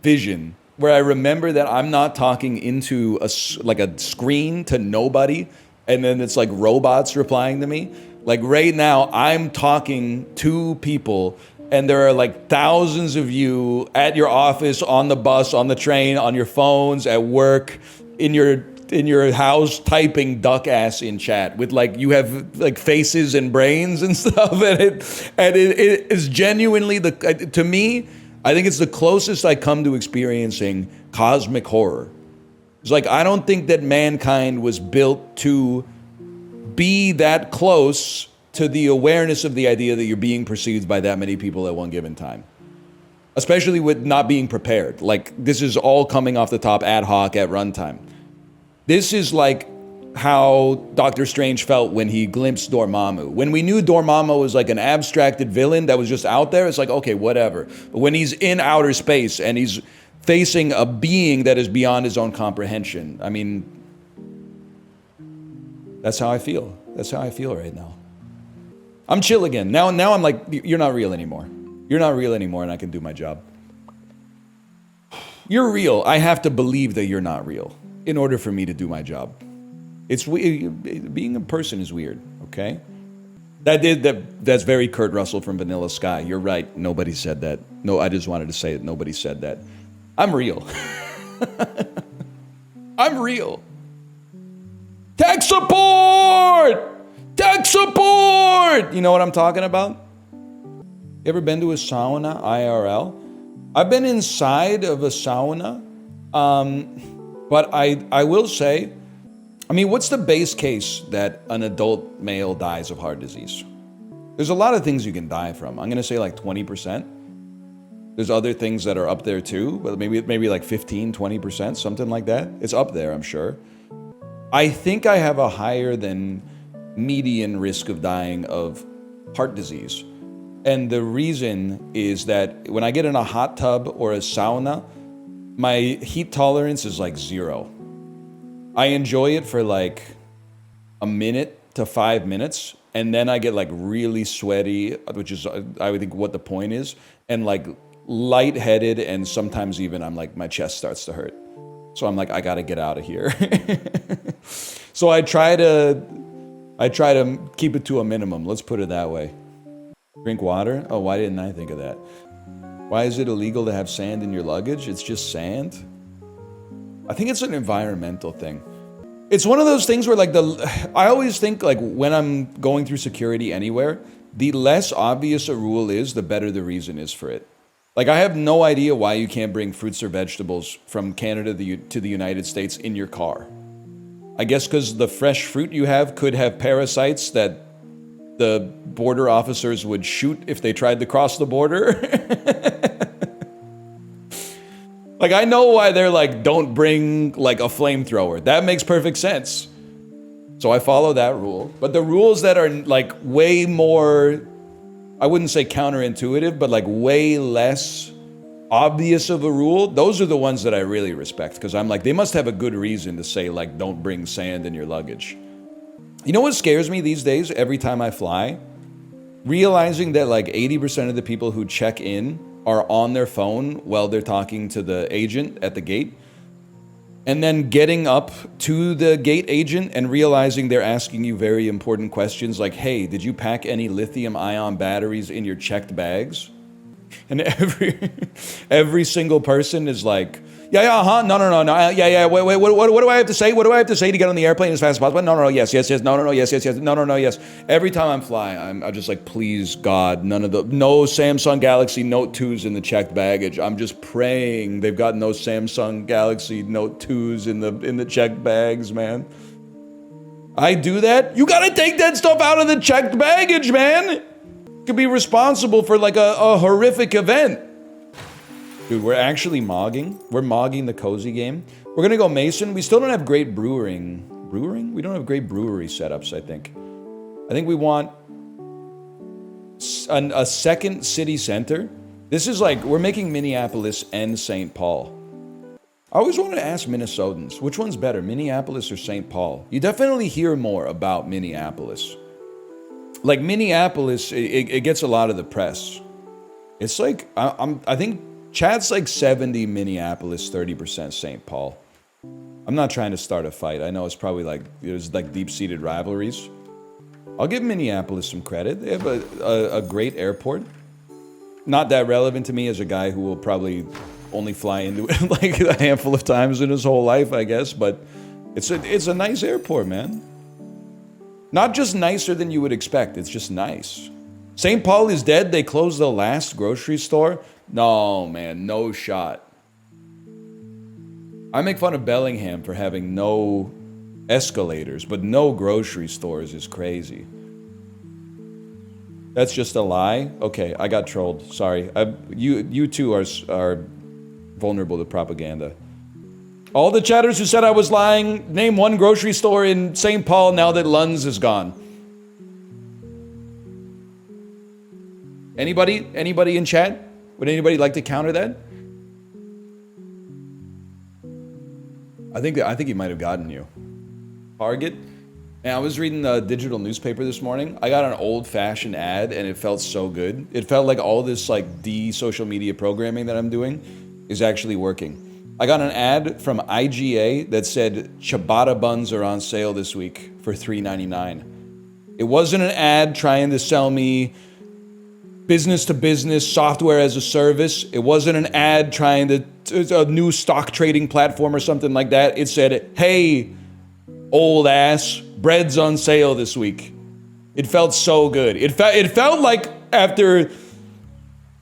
vision where I remember that I'm not talking into a screen to nobody, and then it's like robots replying to me. Like right now, I'm talking to people, and there are like thousands of you at your office, on the bus, on the train, on your phones, at work, in your house, typing duck ass in chat with like, you have like faces and brains and stuff, and it is genuinely to me, I think it's the closest I come to experiencing cosmic horror. It's like, I don't think that mankind was built to be that close to the awareness of the idea that you're being perceived by that many people at one given time. Especially with not being prepared. Like, this is all coming off the top ad hoc at runtime. This is like how Doctor Strange felt when he glimpsed Dormammu. When we knew Dormammu was like an abstracted villain that was just out there, it's like, okay, whatever. But when he's in outer space and he's facing a being that is beyond his own comprehension, I mean, that's how I feel. That's how I feel right now. I'm chill again. Now I'm like, you're not real anymore. You're not real anymore, and I can do my job. You're real. I have to believe that you're not real in order for me to do my job. It's being a person is weird, okay? That's very Kurt Russell from Vanilla Sky. You're right. Nobody said that. No, I just wanted to say that nobody said that. I'm real. I'm real. Tech support! Tech support! You know what I'm talking about? You ever been to a sauna, IRL? I've been inside of a sauna, but I will say, I mean, what's the base case that an adult male dies of heart disease? There's a lot of things you can die from. I'm going to say like 20%. There's other things that are up there too, but maybe like 15, 20%, something like that. It's up there, I'm sure. I think I have a higher than median risk of dying of heart disease. And the reason is that when I get in a hot tub or a sauna, my heat tolerance is like 0. I enjoy it for like a minute to 5 minutes, and then I get like really sweaty, which is, I would think, what the point is, and like lightheaded, and sometimes even I'm like, my chest starts to hurt. So I'm like, I gotta get out of here. So I try to keep it to a minimum. Let's put it that way. Drink water? Oh, why didn't I think of that? Why is it illegal to have sand in your luggage? It's just sand? I think it's an environmental thing. It's one of those things where like I always think like when I'm going through security anywhere, the less obvious a rule is, the better the reason is for it. Like, I have no idea why you can't bring fruits or vegetables from Canada to the United States in your car. I guess because the fresh fruit you have could have parasites that the border officers would shoot if they tried to cross the border. Like, I know why they're like, don't bring like a flamethrower. That makes perfect sense. So I follow that rule. But the rules that are like way more, I wouldn't say counterintuitive, but like way less obvious of a rule, those are the ones that I really respect, because I'm like, they must have a good reason to say like, don't bring sand in your luggage. You know what scares me these days every time I fly? Realizing that like 80% of the people who check in are on their phone while they're talking to the agent at the gate. And then getting up to the gate agent and realizing they're asking you very important questions like, hey, did you pack any lithium-ion batteries in your checked bags? And every single person is like, no, wait, what do I have to say? What do I have to say to get on the airplane as fast as possible? No, yes, yes, yes. Every time I'm flying, I'm just like, please, God, no Samsung Galaxy Note 2s in the checked baggage. I'm just praying they've got no Samsung Galaxy Note 2s in the checked bags, man. I do that? You gotta take that stuff out of the checked baggage, man. Could be responsible for like a horrific event. Dude, we're actually mogging. We're mogging the cozy game. We're gonna go Mason. We still don't have great brewing. Brewing? We don't have great brewery setups, I think. I think we want a second city center. This is like, we're making Minneapolis and St. Paul. I always wanted to ask Minnesotans, which one's better, Minneapolis or St. Paul? You definitely hear more about Minneapolis. Like Minneapolis, it gets a lot of the press. It's like, I think Chad's like 70 Minneapolis, 30% St. Paul. I'm not trying to start a fight. I know it's probably like, there's like deep-seated rivalries. I'll give Minneapolis some credit. They have a great airport. Not that relevant to me as a guy who will probably only fly into it like a handful of times in his whole life, I guess. But it's a nice airport, man. Not just nicer than you would expect. It's just nice. St. Paul is dead. They closed the last grocery store. No, man, no shot. I make fun of Bellingham for having no escalators, but no grocery stores is crazy. That's just a lie? Okay, I got trolled. Sorry. You two are vulnerable to propaganda. All the chatters who said I was lying, name one grocery store in St. Paul now that Lund's is gone. Anybody in chat? Would anybody like to counter that? I think he might have gotten you. Target? And I was reading the digital newspaper this morning. I got an old-fashioned ad, and it felt so good. It felt like all this like social media programming that I'm doing is actually working. I got an ad from IGA that said ciabatta buns are on sale this week for $3.99. It wasn't an ad trying to sell me business-to-business software as a service. It wasn't an ad trying to a new stock trading platform or something like that. It said, "Hey, old ass, bread's on sale this week." It felt so good. It felt like after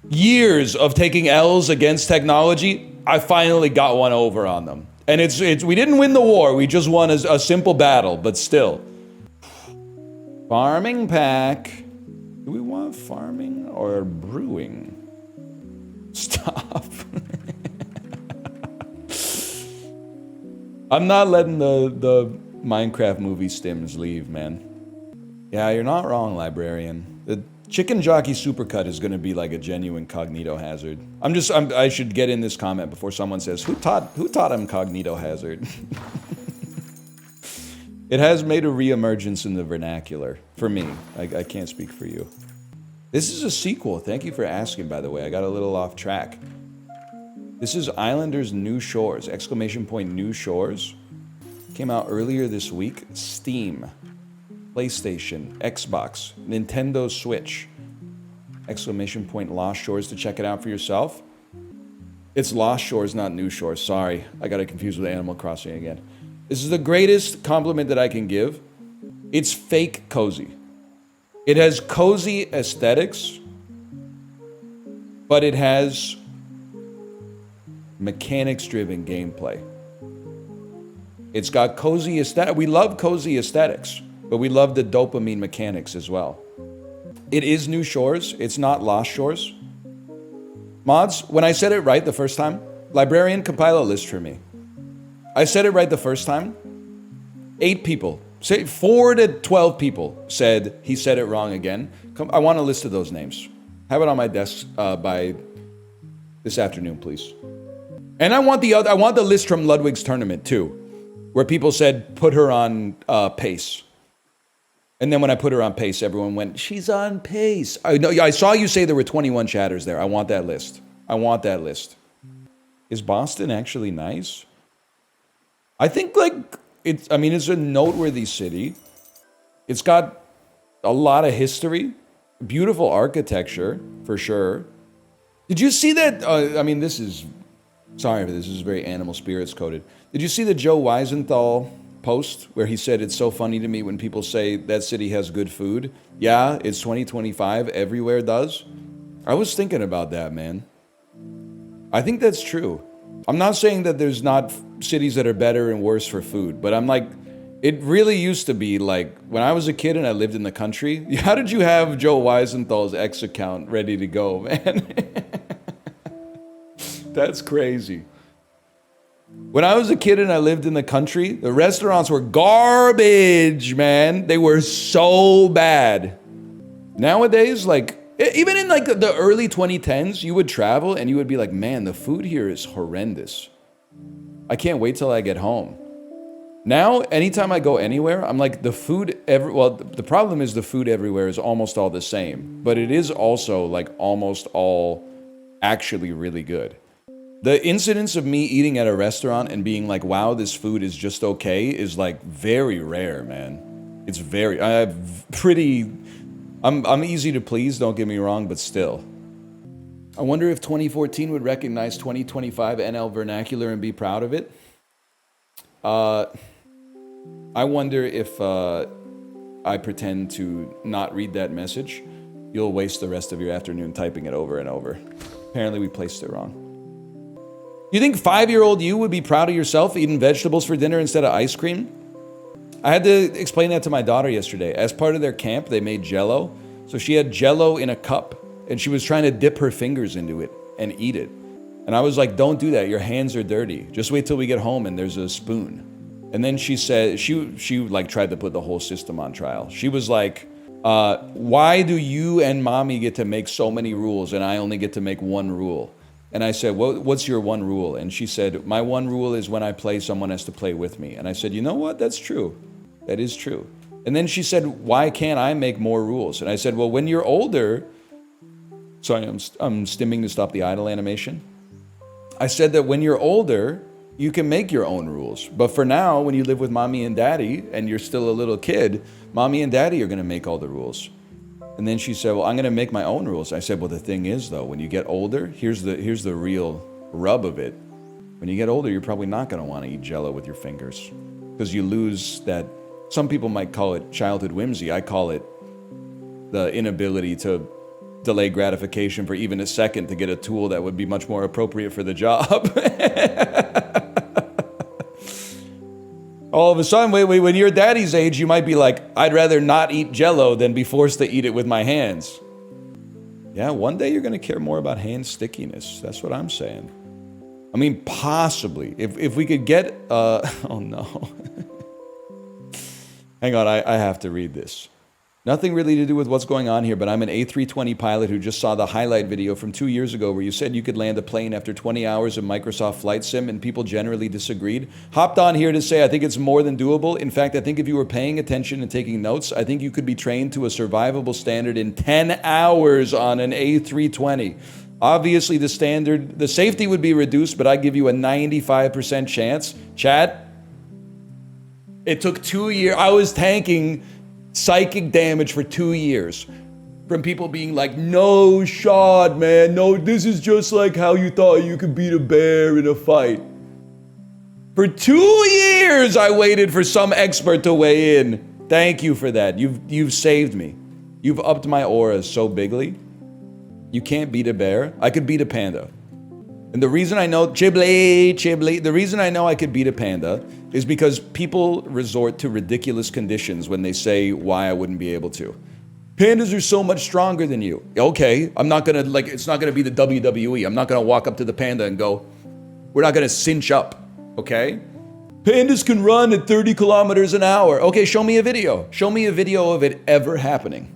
years of taking L's against technology, I finally got one over on them. And it's we didn't win the war. We just won a simple battle, but still. Farming pack. Do we want farming or brewing? Stop. I'm not letting the Minecraft movie stims leave, man. Yeah, you're not wrong, librarian. The chicken jockey supercut is going to be like a genuine cognito hazard. I should get in this comment before someone says, who taught him cognito hazard? It has made a reemergence in the vernacular. For me. I can't speak for you. This is a sequel. Thank you for asking, by the way. I got a little off track. This is Islanders New Shores! Exclamation point New Shores. Came out earlier this week. Steam. PlayStation. Xbox. Nintendo Switch. Exclamation point Lost Shores to check it out for yourself. It's Lost Shores, not New Shores. Sorry. I got it confused with Animal Crossing again. This is the greatest compliment that I can give. It's fake cozy. It has cozy aesthetics, but it has mechanics-driven gameplay. It's got cozy aesthetic. We love cozy aesthetics, but we love the dopamine mechanics as well. It is New Shores. It's not Lost Shores. Mods, when I said it right the first time, librarian, compile a list for me. I said it right the first time. 8 people, say 4 to 12 people said he said it wrong again. I want a list of those names. Have it on my desk by this afternoon, please. And I want the list from Ludwig's tournament too, where people said put her on pace. And then when I put her on pace, everyone went, she's on pace. I saw you say there were 21 chatters there. I want that list. I want that list. Is Boston actually nice? I think it's a noteworthy city. It's got a lot of history, beautiful architecture, for sure. Did you see that? This is very animal spirits coded. Did you see the Joe Weisenthal post where he said, it's so funny to me when people say that city has good food? Yeah, it's 2025, everywhere does. I was thinking about that, man. I think that's true. I'm not saying that there's not cities that are better and worse for food, but I'm like, it really used to be like, when I was a kid and I lived in the country, how did you have Joe Weisenthal's X account ready to go, man? That's crazy. When I was a kid and I lived in the country, the restaurants were garbage, man. They were so bad. Nowadays, even in the early 2010s, you would travel and you would be like, man, the food here is horrendous. I can't wait till I get home. Now, anytime I go anywhere, I'm like, the food, well, the problem is the food everywhere is almost all the same, but it is also like almost all actually really good. The incidence of me eating at a restaurant and being like, wow, this food is just okay, is like very rare, man. It's very, I'm easy to please, don't get me wrong, but still. I wonder if 2014 would recognize 2025 NL vernacular and be proud of it. I wonder if I pretend to not read that message, you'll waste the rest of your afternoon typing it over and over. Apparently we placed it wrong. You think 5-year-old you would be proud of yourself eating vegetables for dinner instead of ice cream? I had to explain that to my daughter yesterday. As part of their camp, they made Jell-O. So she had Jell-O in a cup, and she was trying to dip her fingers into it and eat it. And I was like, don't do that. Your hands are dirty. Just wait till we get home and there's a spoon. And then she said, she like tried to put the whole system on trial. She was like, why do you and mommy get to make so many rules and I only get to make one rule? And I said, well, what's your one rule? And she said, my one rule is when I play, someone has to play with me. And I said, you know what? That's true. That is true. And then she said, why can't I make more rules? And I said, well, when you're older, sorry, I'm stimming to stop the idle animation. I said that when you're older, you can make your own rules. But for now, when you live with mommy and daddy and you're still a little kid, mommy and daddy are going to make all the rules. And then she said, well, I'm going to make my own rules. I said, well, the thing is, though, when you get older, here's the real rub of it. When you get older, you're probably not going to want to eat Jell-O with your fingers because you lose that. Some people might call it childhood whimsy. I call it the inability to delay gratification for even a second to get a tool that would be much more appropriate for the job. All of a sudden, when you're daddy's age, you might be like, I'd rather not eat Jell-O than be forced to eat it with my hands. Yeah, one day you're going to care more about hand stickiness. That's what I'm saying. I mean, possibly. If we could get... oh, no. Hang on, I have to read this. Nothing really to do with what's going on here, but I'm an A320 pilot who just saw the highlight video from 2 years ago where you said you could land a plane after 20 hours of Microsoft Flight Sim and people generally disagreed. Hopped on here to say I think it's more than doable. In fact, I think if you were paying attention and taking notes, I think you could be trained to a survivable standard in 10 hours on an A320. Obviously, the safety would be reduced, but I give you a 95% chance. Chat, it took 2 years. I was tanking psychic damage for 2 years from people being like, no shot, man. No, this is just like how you thought you could beat a bear in a fight. For 2 years, I waited for some expert to weigh in. Thank you for that. You've saved me. You've upped my aura so bigly. You can't beat a bear. I could beat a panda. And the reason I know, the reason I know I could beat a panda is because people resort to ridiculous conditions when they say why I wouldn't be able to. Pandas are so much stronger than you. Okay, I'm not gonna, like, it's not gonna be the WWE. I'm not gonna walk up to the panda and go, we're not gonna cinch up, okay? Pandas can run at 30 kilometers an hour. Okay, show me a video. Show me a video of it ever happening.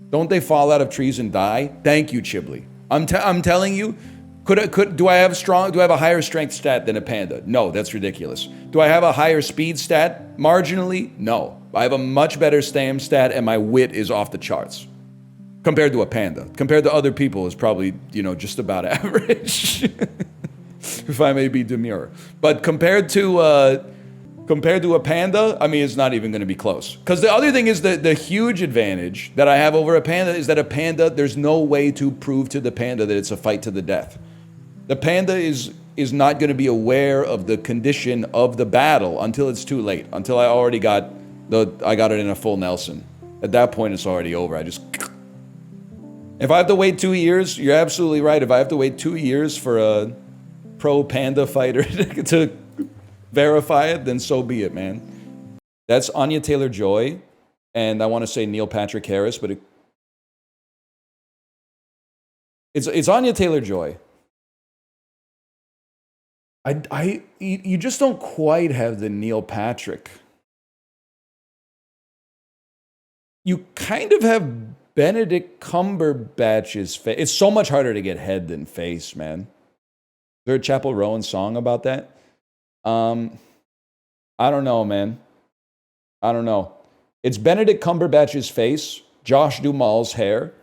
Don't they fall out of trees and die? Thank you, Chiblee. I'm telling you, do I have a higher strength stat than a panda? No, that's ridiculous. Do I have a higher speed stat? Marginally, no. I have a much better stam stat and my wit is off the charts. Compared to a panda. Compared to other people is probably, just about average. If I may be demure. But compared to a panda, I mean, it's not even going to be close. Because the other thing is the huge advantage that I have over a panda is that a panda, there's no way to prove to the panda that it's a fight to the death. The panda is not going to be aware of the condition of the battle until it's too late. Until I got it in a full Nelson. At that point, it's already over. If I have to wait 2 years, you're absolutely right. If I have to wait 2 years for a pro panda fighter to verify it, then so be it, man. That's Anya Taylor-Joy, and I want to say Neil Patrick Harris, but it's Anya Taylor-Joy. You just don't quite have the Neil Patrick. You kind of have Benedict Cumberbatch's face. It's so much harder to get head than face, man. Is there a Chapel Rowan song about that? I don't know, man. I don't know. It's Benedict Cumberbatch's face, Josh Duhamel's hair,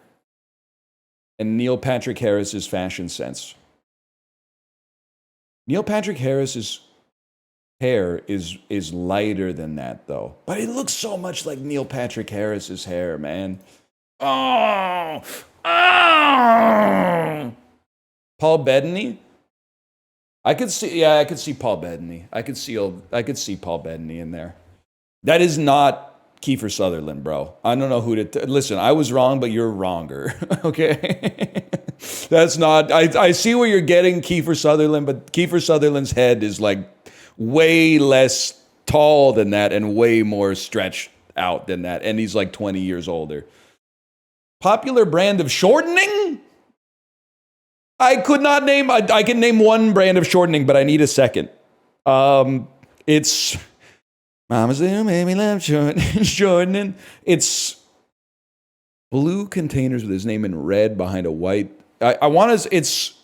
and Neil Patrick Harris's fashion sense. Neil Patrick Harris's hair is lighter than that, though. But it looks so much like Neil Patrick Harris's hair, man. Oh! Oh! Paul Bettany? I could see Paul Bettany. I could see Paul Bettany in there. That is not Kiefer Sutherland, bro. I don't know who to... Listen, I was wrong, but you're wronger, okay? That's not... I see where you're getting Kiefer Sutherland, but Kiefer Sutherland's head is like way less tall than that and way more stretched out than that. And he's like 20 years older. Popular brand of shortening? I could not name... I can name one brand of shortening, but I need a second. It's... Mama said, maybe love shortening. It's blue containers with his name in red behind a white. I want to. It's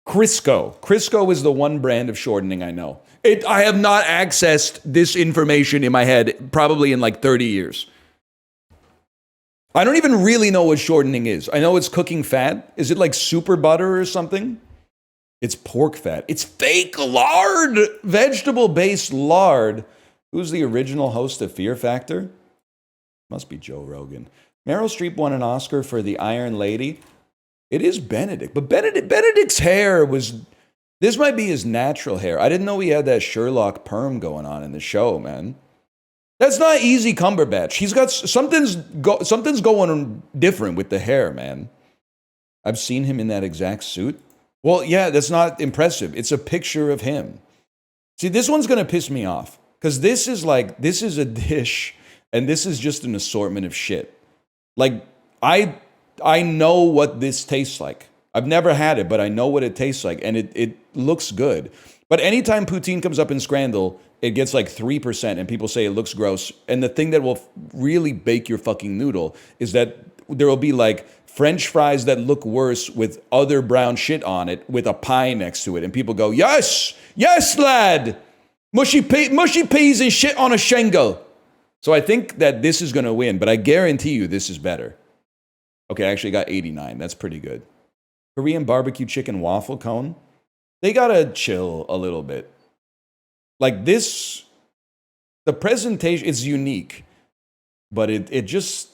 Crisco. Crisco is the one brand of shortening I know. I have not accessed this information in my head probably in like 30 years. I don't even really know what shortening is. I know it's cooking fat. Is it like super butter or something? It's pork fat. It's fake lard. Vegetable-based lard. Who's the original host of Fear Factor? Must be Joe Rogan. Meryl Streep won an Oscar for The Iron Lady. It is Benedict. But Benedict's hair was... This might be his natural hair. I didn't know he had that Sherlock perm going on in the show, man. That's not easy Cumberbatch. He's got... Something's going different with the hair, man. I've seen him in that exact suit. Well, yeah, that's not impressive. It's a picture of him. See, this one's going to piss me off. Because this is a dish, and this is just an assortment of shit. Like, I know what this tastes like. I've never had it, but I know what it tastes like, and it looks good. But anytime poutine comes up in Scrandle, it gets like 3%, and people say it looks gross. And the thing that will really bake your fucking noodle is that there will be like French fries that look worse with other brown shit on it with a pie next to it. And people go, yes, yes, lad. Mushy peas and shit on a shingle. So I think that this is going to win, but I guarantee you this is better. Okay, I actually got 89. That's pretty good. Korean barbecue chicken waffle cone. They got to chill a little bit. Like this, the presentation is unique, but it just...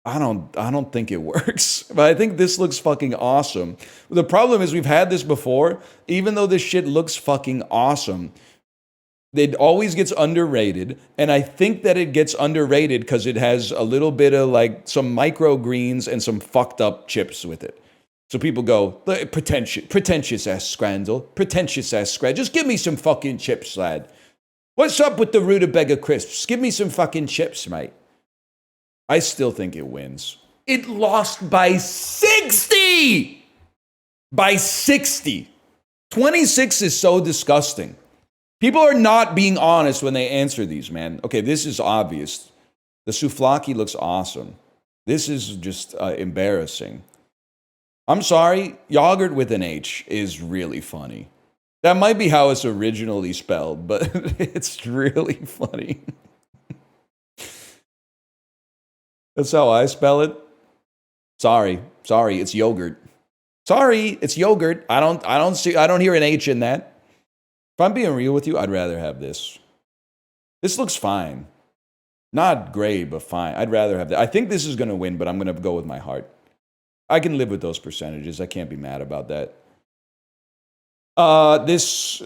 I don't think it works. But I think this looks fucking awesome. The problem is we've had this before. Even though this shit looks fucking awesome, it always gets underrated. And I think that it gets underrated because it has a little bit of like some microgreens and some fucked up chips with it. So people go, pretentious ass Scrandle, pretentious ass Scrandle. Just give me some fucking chips, lad. What's up with the rutabaga crisps? Give me some fucking chips, mate. I still think it wins. It lost by 60! By 60. 26 is so disgusting. People are not being honest when they answer these, man. Okay, this is obvious. The souvlaki looks awesome. This is just embarrassing. I'm sorry, yogurt with an H is really funny. That might be how it's originally spelled, but it's really funny. That's how I spell it. Sorry, it's yogurt. Sorry, it's yogurt. I don't hear an H in that. If I'm being real with you, I'd rather have this. This looks fine. Not great, but fine. I'd rather have that. I think this is going to win, but I'm going to go with my heart. I can live with those percentages. I can't be mad about that. This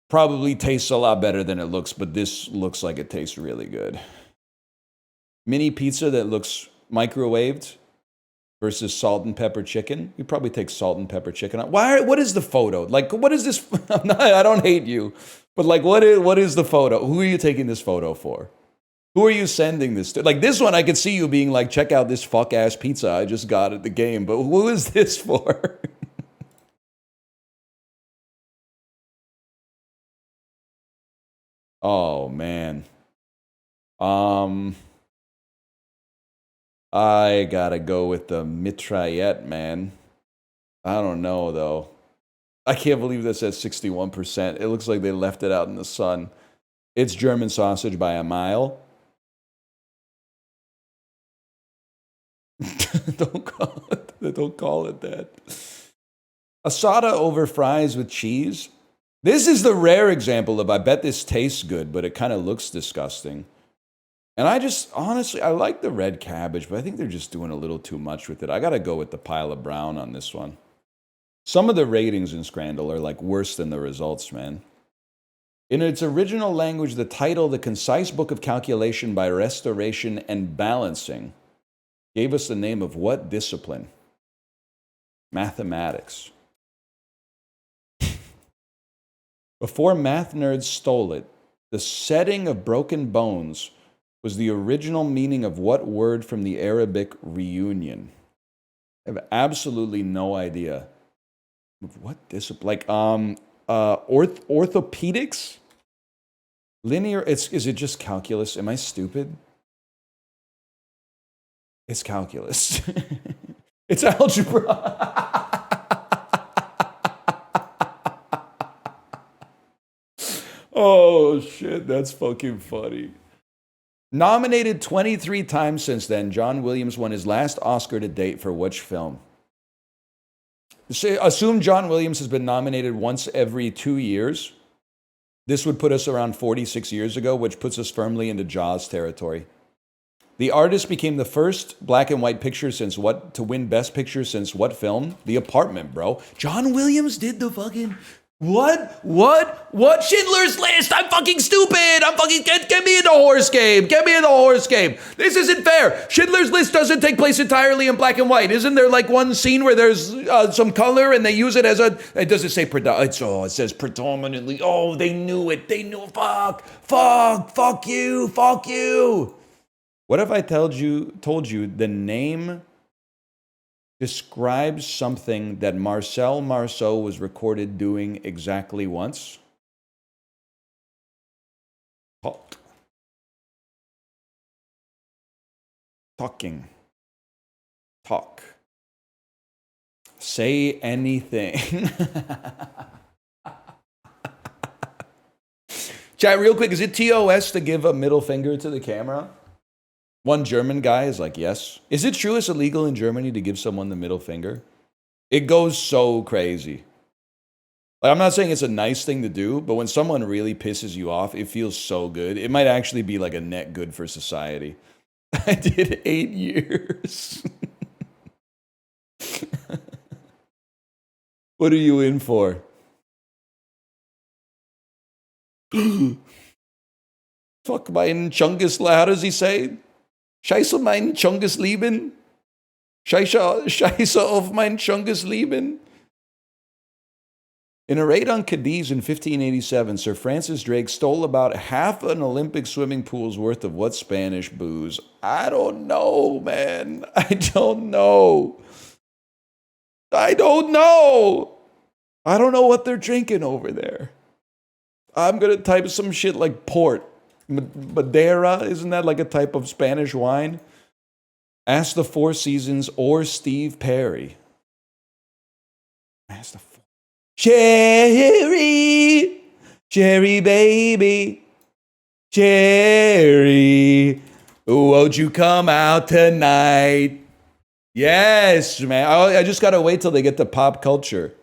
probably tastes a lot better than it looks, but this looks like it tastes really good. Mini pizza that looks microwaved versus salt and pepper chicken. You probably take salt and pepper chicken. What is the photo? Like, what is this? I don't hate you, but like, what is the photo? Who are you taking this photo for? Who are you sending this to? Like, this one, I could see you being like, check out this fuck-ass pizza I just got at the game, but who is this for? Oh, man. I gotta go with the mitraillette, man. I don't know, though. I can't believe this at 61%. It looks like they left it out in the sun. It's German sausage by a mile. Don't call it that. Asada over fries with cheese. This is the rare example of I bet this tastes good, but it kind of looks disgusting. And I just, honestly, I like the red cabbage, but I think they're just doing a little too much with it. I got to go with the pile of brown on this one. Some of the ratings in Scrandle are like worse than the results, man. In its original language, the title, The Concise Book of Calculation by Restoration and Balancing, gave us the name of what discipline? Mathematics. Before math nerds stole it, the setting of broken bones was the original meaning of what word from the Arabic reunion? I have absolutely no idea. What discipline? Like orthopedics? Linear? Is it just calculus? Am I stupid? It's calculus. It's algebra. Oh, shit. That's fucking funny. Nominated 23 times since then, John Williams won his last Oscar to date for which film? Assume John Williams has been nominated once every 2 years. This would put us around 46 years ago, which puts us firmly into Jaws territory. The artist became the first black and white picture since what to win Best Picture since what film? The Apartment, bro. John Williams did the fucking what? Schindler's List. I'm fucking stupid. I'm fucking get me in the horse game. Get me in the horse game. This isn't fair. Schindler's List doesn't take place entirely in black and white. Isn't there like one scene where there's some color and they use it as a? It doesn't say it says predominantly. Oh, they knew it. They knew. Fuck you. What if I told you the name describes something that Marcel Marceau was recorded doing exactly once? Talk. Talking. Talk. Say anything. Chat, real quick, is it TOS to give a middle finger to the camera? One German guy is like, yes. Is it true it's illegal in Germany to give someone the middle finger? It goes so crazy. Like, I'm not saying it's a nice thing to do, but when someone really pisses you off, it feels so good. It might actually be like a net good for society. I did 8 years. What are you in for? Fuck mein Chungus, how does he say? Scheiße mein Chungus lieben? Scheiße auf mein Chungus lieben? In a raid on Cadiz in 1587, Sir Francis Drake stole about half an Olympic swimming pool's worth of what Spanish booze? I don't know, man. I don't know what they're drinking over there. I'm going to type some shit like port. Madeira, isn't that like a type of Spanish wine? Ask the Four Seasons or Steve Perry. Ask the Cherry baby, Cherry, won't you come out tonight? Yes, man. I just gotta wait till they get to pop culture.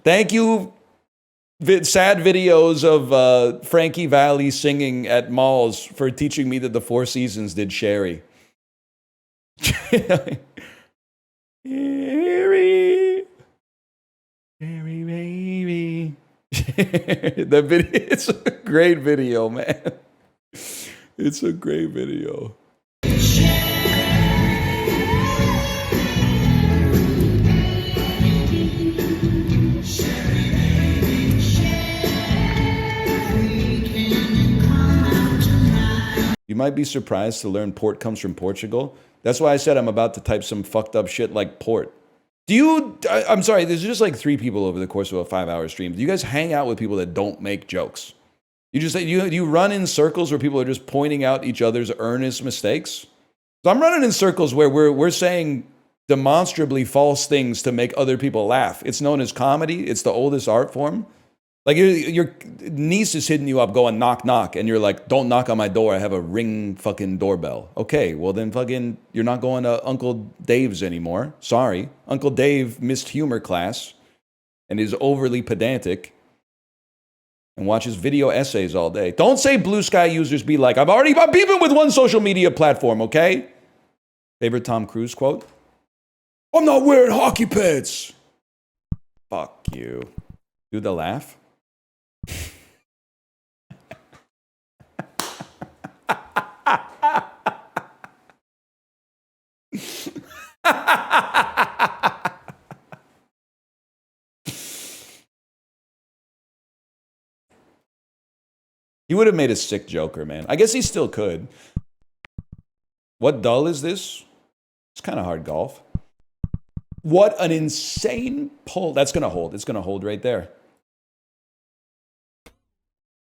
Thank you. Sad videos of Frankie Valli singing at malls for teaching me that the Four Seasons did Sherry. Cherry baby. The video, it's a great video, man. It's a great video. You might be surprised to learn port comes from Portugal. That's why I said I'm about to type some fucked up shit like port. I'm sorry, there's just like 3 people over the course of a 5-hour stream. Do you guys hang out with people that don't make jokes? You run in circles where people are just pointing out each other's earnest mistakes? So I'm running in circles where we're saying demonstrably false things to make other people laugh. It's known as comedy. It's the oldest art form. Like your niece is hitting you up going knock knock and you're like, don't knock on my door, I have a ring fucking doorbell. Okay, well then fucking you're not going to Uncle Dave's anymore. Sorry. Uncle Dave missed humor class and is overly pedantic and watches video essays all day. Don't say Blue Sky users be like, I'm beefing with one social media platform, okay? Favorite Tom Cruise quote? I'm not wearing hockey pads. Fuck you. Do the laugh? He would have made a sick Joker, man. I guess he still could. What dull is this? It's kind of hard golf. What an insane pull. That's going to hold. It's going to hold right there.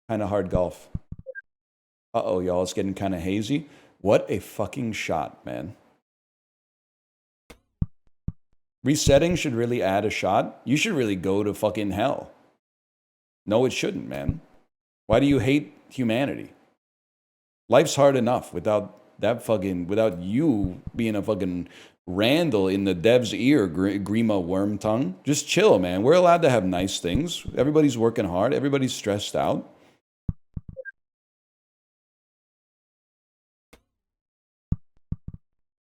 Kind of hard golf. Uh-oh, y'all. It's getting kind of hazy. What a fucking shot, man. Resetting should really add a shot. You should really go to fucking hell. No, it shouldn't, man. Why do you hate humanity? Life's hard enough without you being a fucking Randall in the dev's ear, Grima worm tongue. Just chill, man. We're allowed to have nice things. Everybody's working hard. Everybody's stressed out.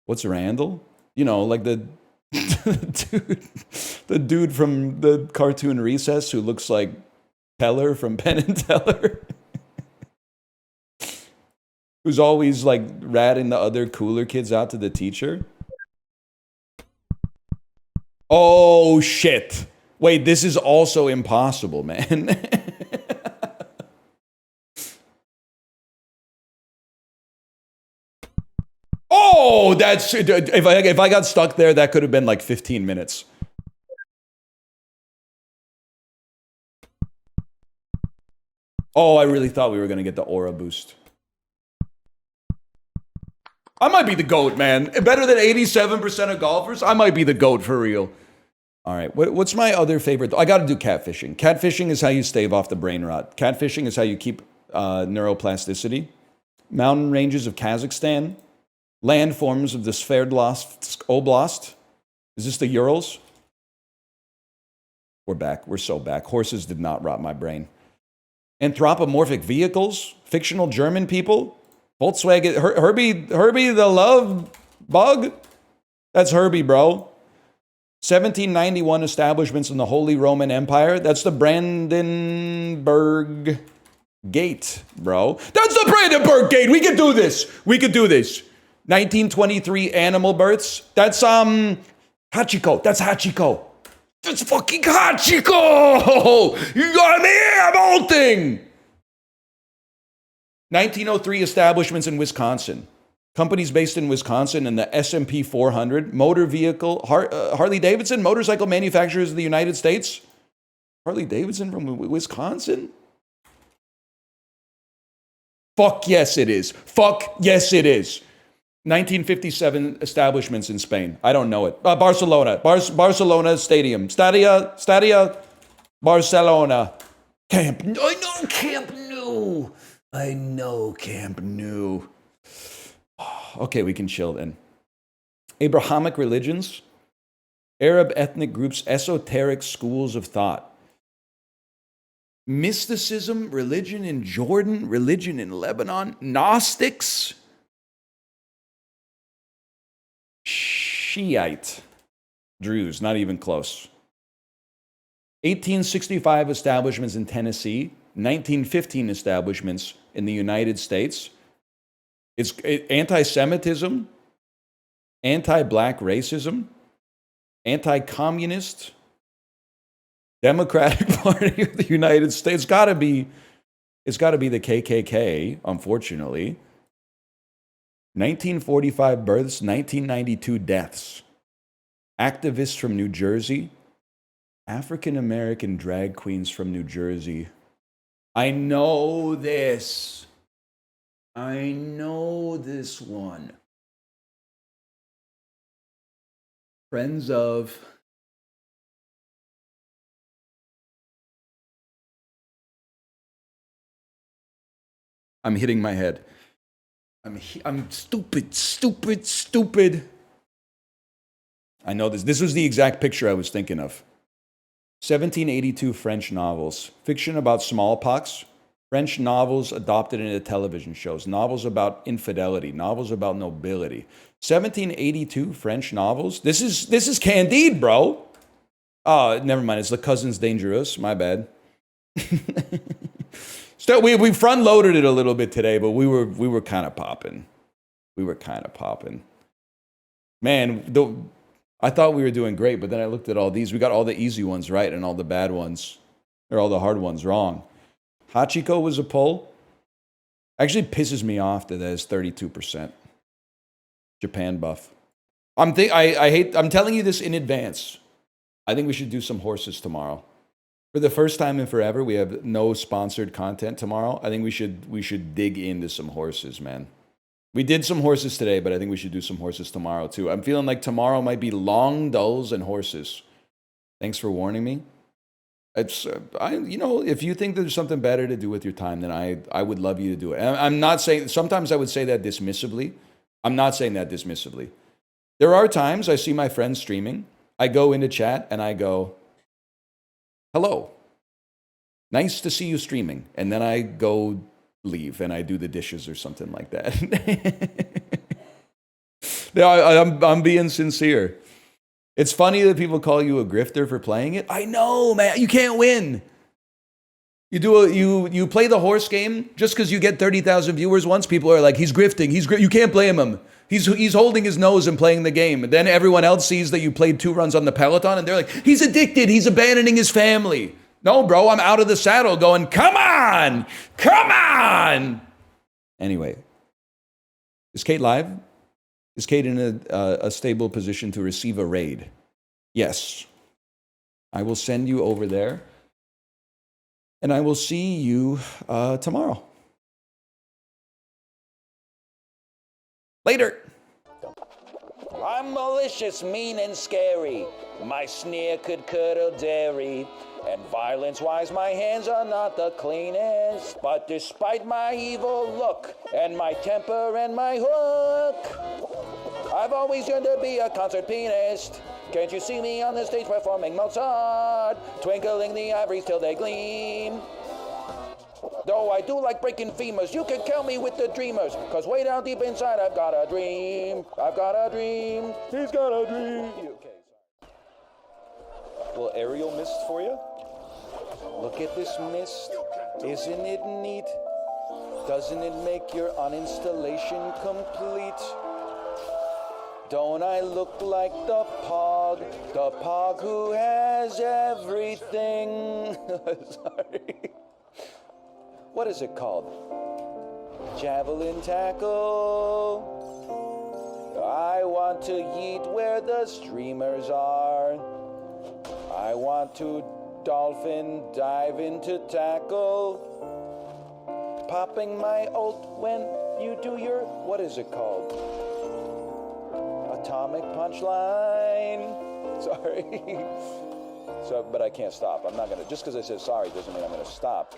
What's Randall? You know, like the dude from the cartoon Recess who looks like Teller from Penn and Teller. Who's always like ratting the other cooler kids out to the teacher. Oh, shit. Wait, this is also impossible, man. Oh, that's... If I got stuck there, that could have been like 15 minutes. Oh, I really thought we were going to get the aura boost. I might be the GOAT, man. Better than 87% of golfers. I might be the GOAT for real. All right, what's my other favorite? I got to do catfishing. Catfishing is how you stave off the brain rot. Catfishing is how you keep neuroplasticity. Mountain ranges of Kazakhstan. Landforms of the Sverdlovsk Oblast. Is this the Urals? We're back. We're so back. Horses did not rot my brain. Anthropomorphic vehicles. Fictional German people. Volkswagen. Herbie the love bug? That's Herbie, bro. 1791 establishments in the Holy Roman Empire. That's the Brandenburg Gate, bro. That's the Brandenburg Gate. We can do this. We could do this. 1923 animal births. That's Hachiko. That's Hachiko. That's fucking Hachiko. You got me. I'm ulting. 1903 establishments in Wisconsin. Companies based in Wisconsin and the S&P 400. Motor vehicle. Harley-Davidson. Motorcycle manufacturers of the United States. Harley-Davidson from Wisconsin? Fuck yes it is. Fuck yes it is. 1957 establishments in Spain. I don't know it. Barcelona. Barcelona Stadium. Stadia. Barcelona. Camp. I know Camp Nou. I know Camp Nou. Okay, we can chill then. Abrahamic religions. Arab ethnic groups. Esoteric schools of thought. Mysticism. Religion in Jordan. Religion in Lebanon. Gnostics. Shiite Druze, not even close. 1865 establishments in Tennessee, 1915 establishments in the United States. It's anti-Semitism, anti-black racism, anti-communist, Democratic Party of the United States. It's got to be the KKK, unfortunately. 1945 births, 1992 deaths. Activists from New Jersey. African-American drag queens from New Jersey. I know this. I know this one. Friends of... I'm hitting my head. I'm stupid. I know this. This was the exact picture I was thinking of. 1782 French novels. Fiction about smallpox. French novels adopted into television shows. Novels about infidelity. Novels about nobility. 1782 French novels. This is Candide, bro. Oh, never mind. It's Le Cousins Dangerous. My bad. Still, we front loaded it a little bit today, but we were kind of popping. Man, I thought we were doing great, but then I looked at all these. We got all the easy ones right and all the bad ones, or all the hard ones wrong. Hachiko was a pull. Actually pisses me off that is 32%. Japan buff. I'm telling you this in advance. I think we should do some horses tomorrow. For the first time in forever, we have no sponsored content tomorrow. I think we should dig into some horses, man. We did some horses today, but I think we should do some horses tomorrow too. I'm feeling like tomorrow might be long dulls and horses. Thanks for warning me. It's if you think there's something better to do with your time, then I would love you to do it. And I'm not saying, sometimes I would say that dismissively. I'm not saying that dismissively. There are times I see my friends streaming. I go into chat and I go, hello. Nice to see you streaming. And then I go leave and I do the dishes or something like that. No, I'm being sincere. It's funny that people call you a grifter for playing it. I know, man. You can't win. You play the horse game just because you get 30,000 viewers once. People are like, he's grifting. You can't blame him. He's holding his nose and playing the game. And then everyone else sees that you played 2 runs on the Peloton and they're like, he's addicted. He's abandoning his family. No, bro, I'm out of the saddle going, come on. Anyway, is Kate live? Is Kate in a stable position to receive a raid? Yes. I will send you over there. And I will see you tomorrow. Later. I'm malicious, mean, and scary. My sneer could curdle dairy. And violence-wise, my hands are not the cleanest. But despite my evil look, and my temper and my hook, I've always yearned to be a concert pianist. Can't you see me on the stage performing Mozart, twinkling the ivories till they gleam? Though I do like breaking femurs, you can count me with the dreamers, cause way down deep inside I've got a dream. He's got a dream. Okay, a little aerial mist for you. Look at this mist, isn't it neat? Doesn't it make your uninstallation complete? Don't I look like the pog who has everything? Sorry. What is it called? Javelin tackle. I want to yeet where the streamers are. I want to dolphin dive into tackle. Popping my ult when you do your, what is it called? Atomic punchline. Sorry. So, but I can't stop. I'm not gonna, just because I said sorry doesn't mean I'm gonna stop.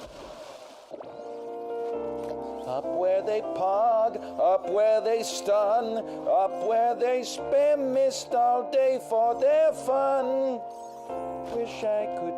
Up where they pog, up where they stun, up where they spam mist all day for their fun. Wish I could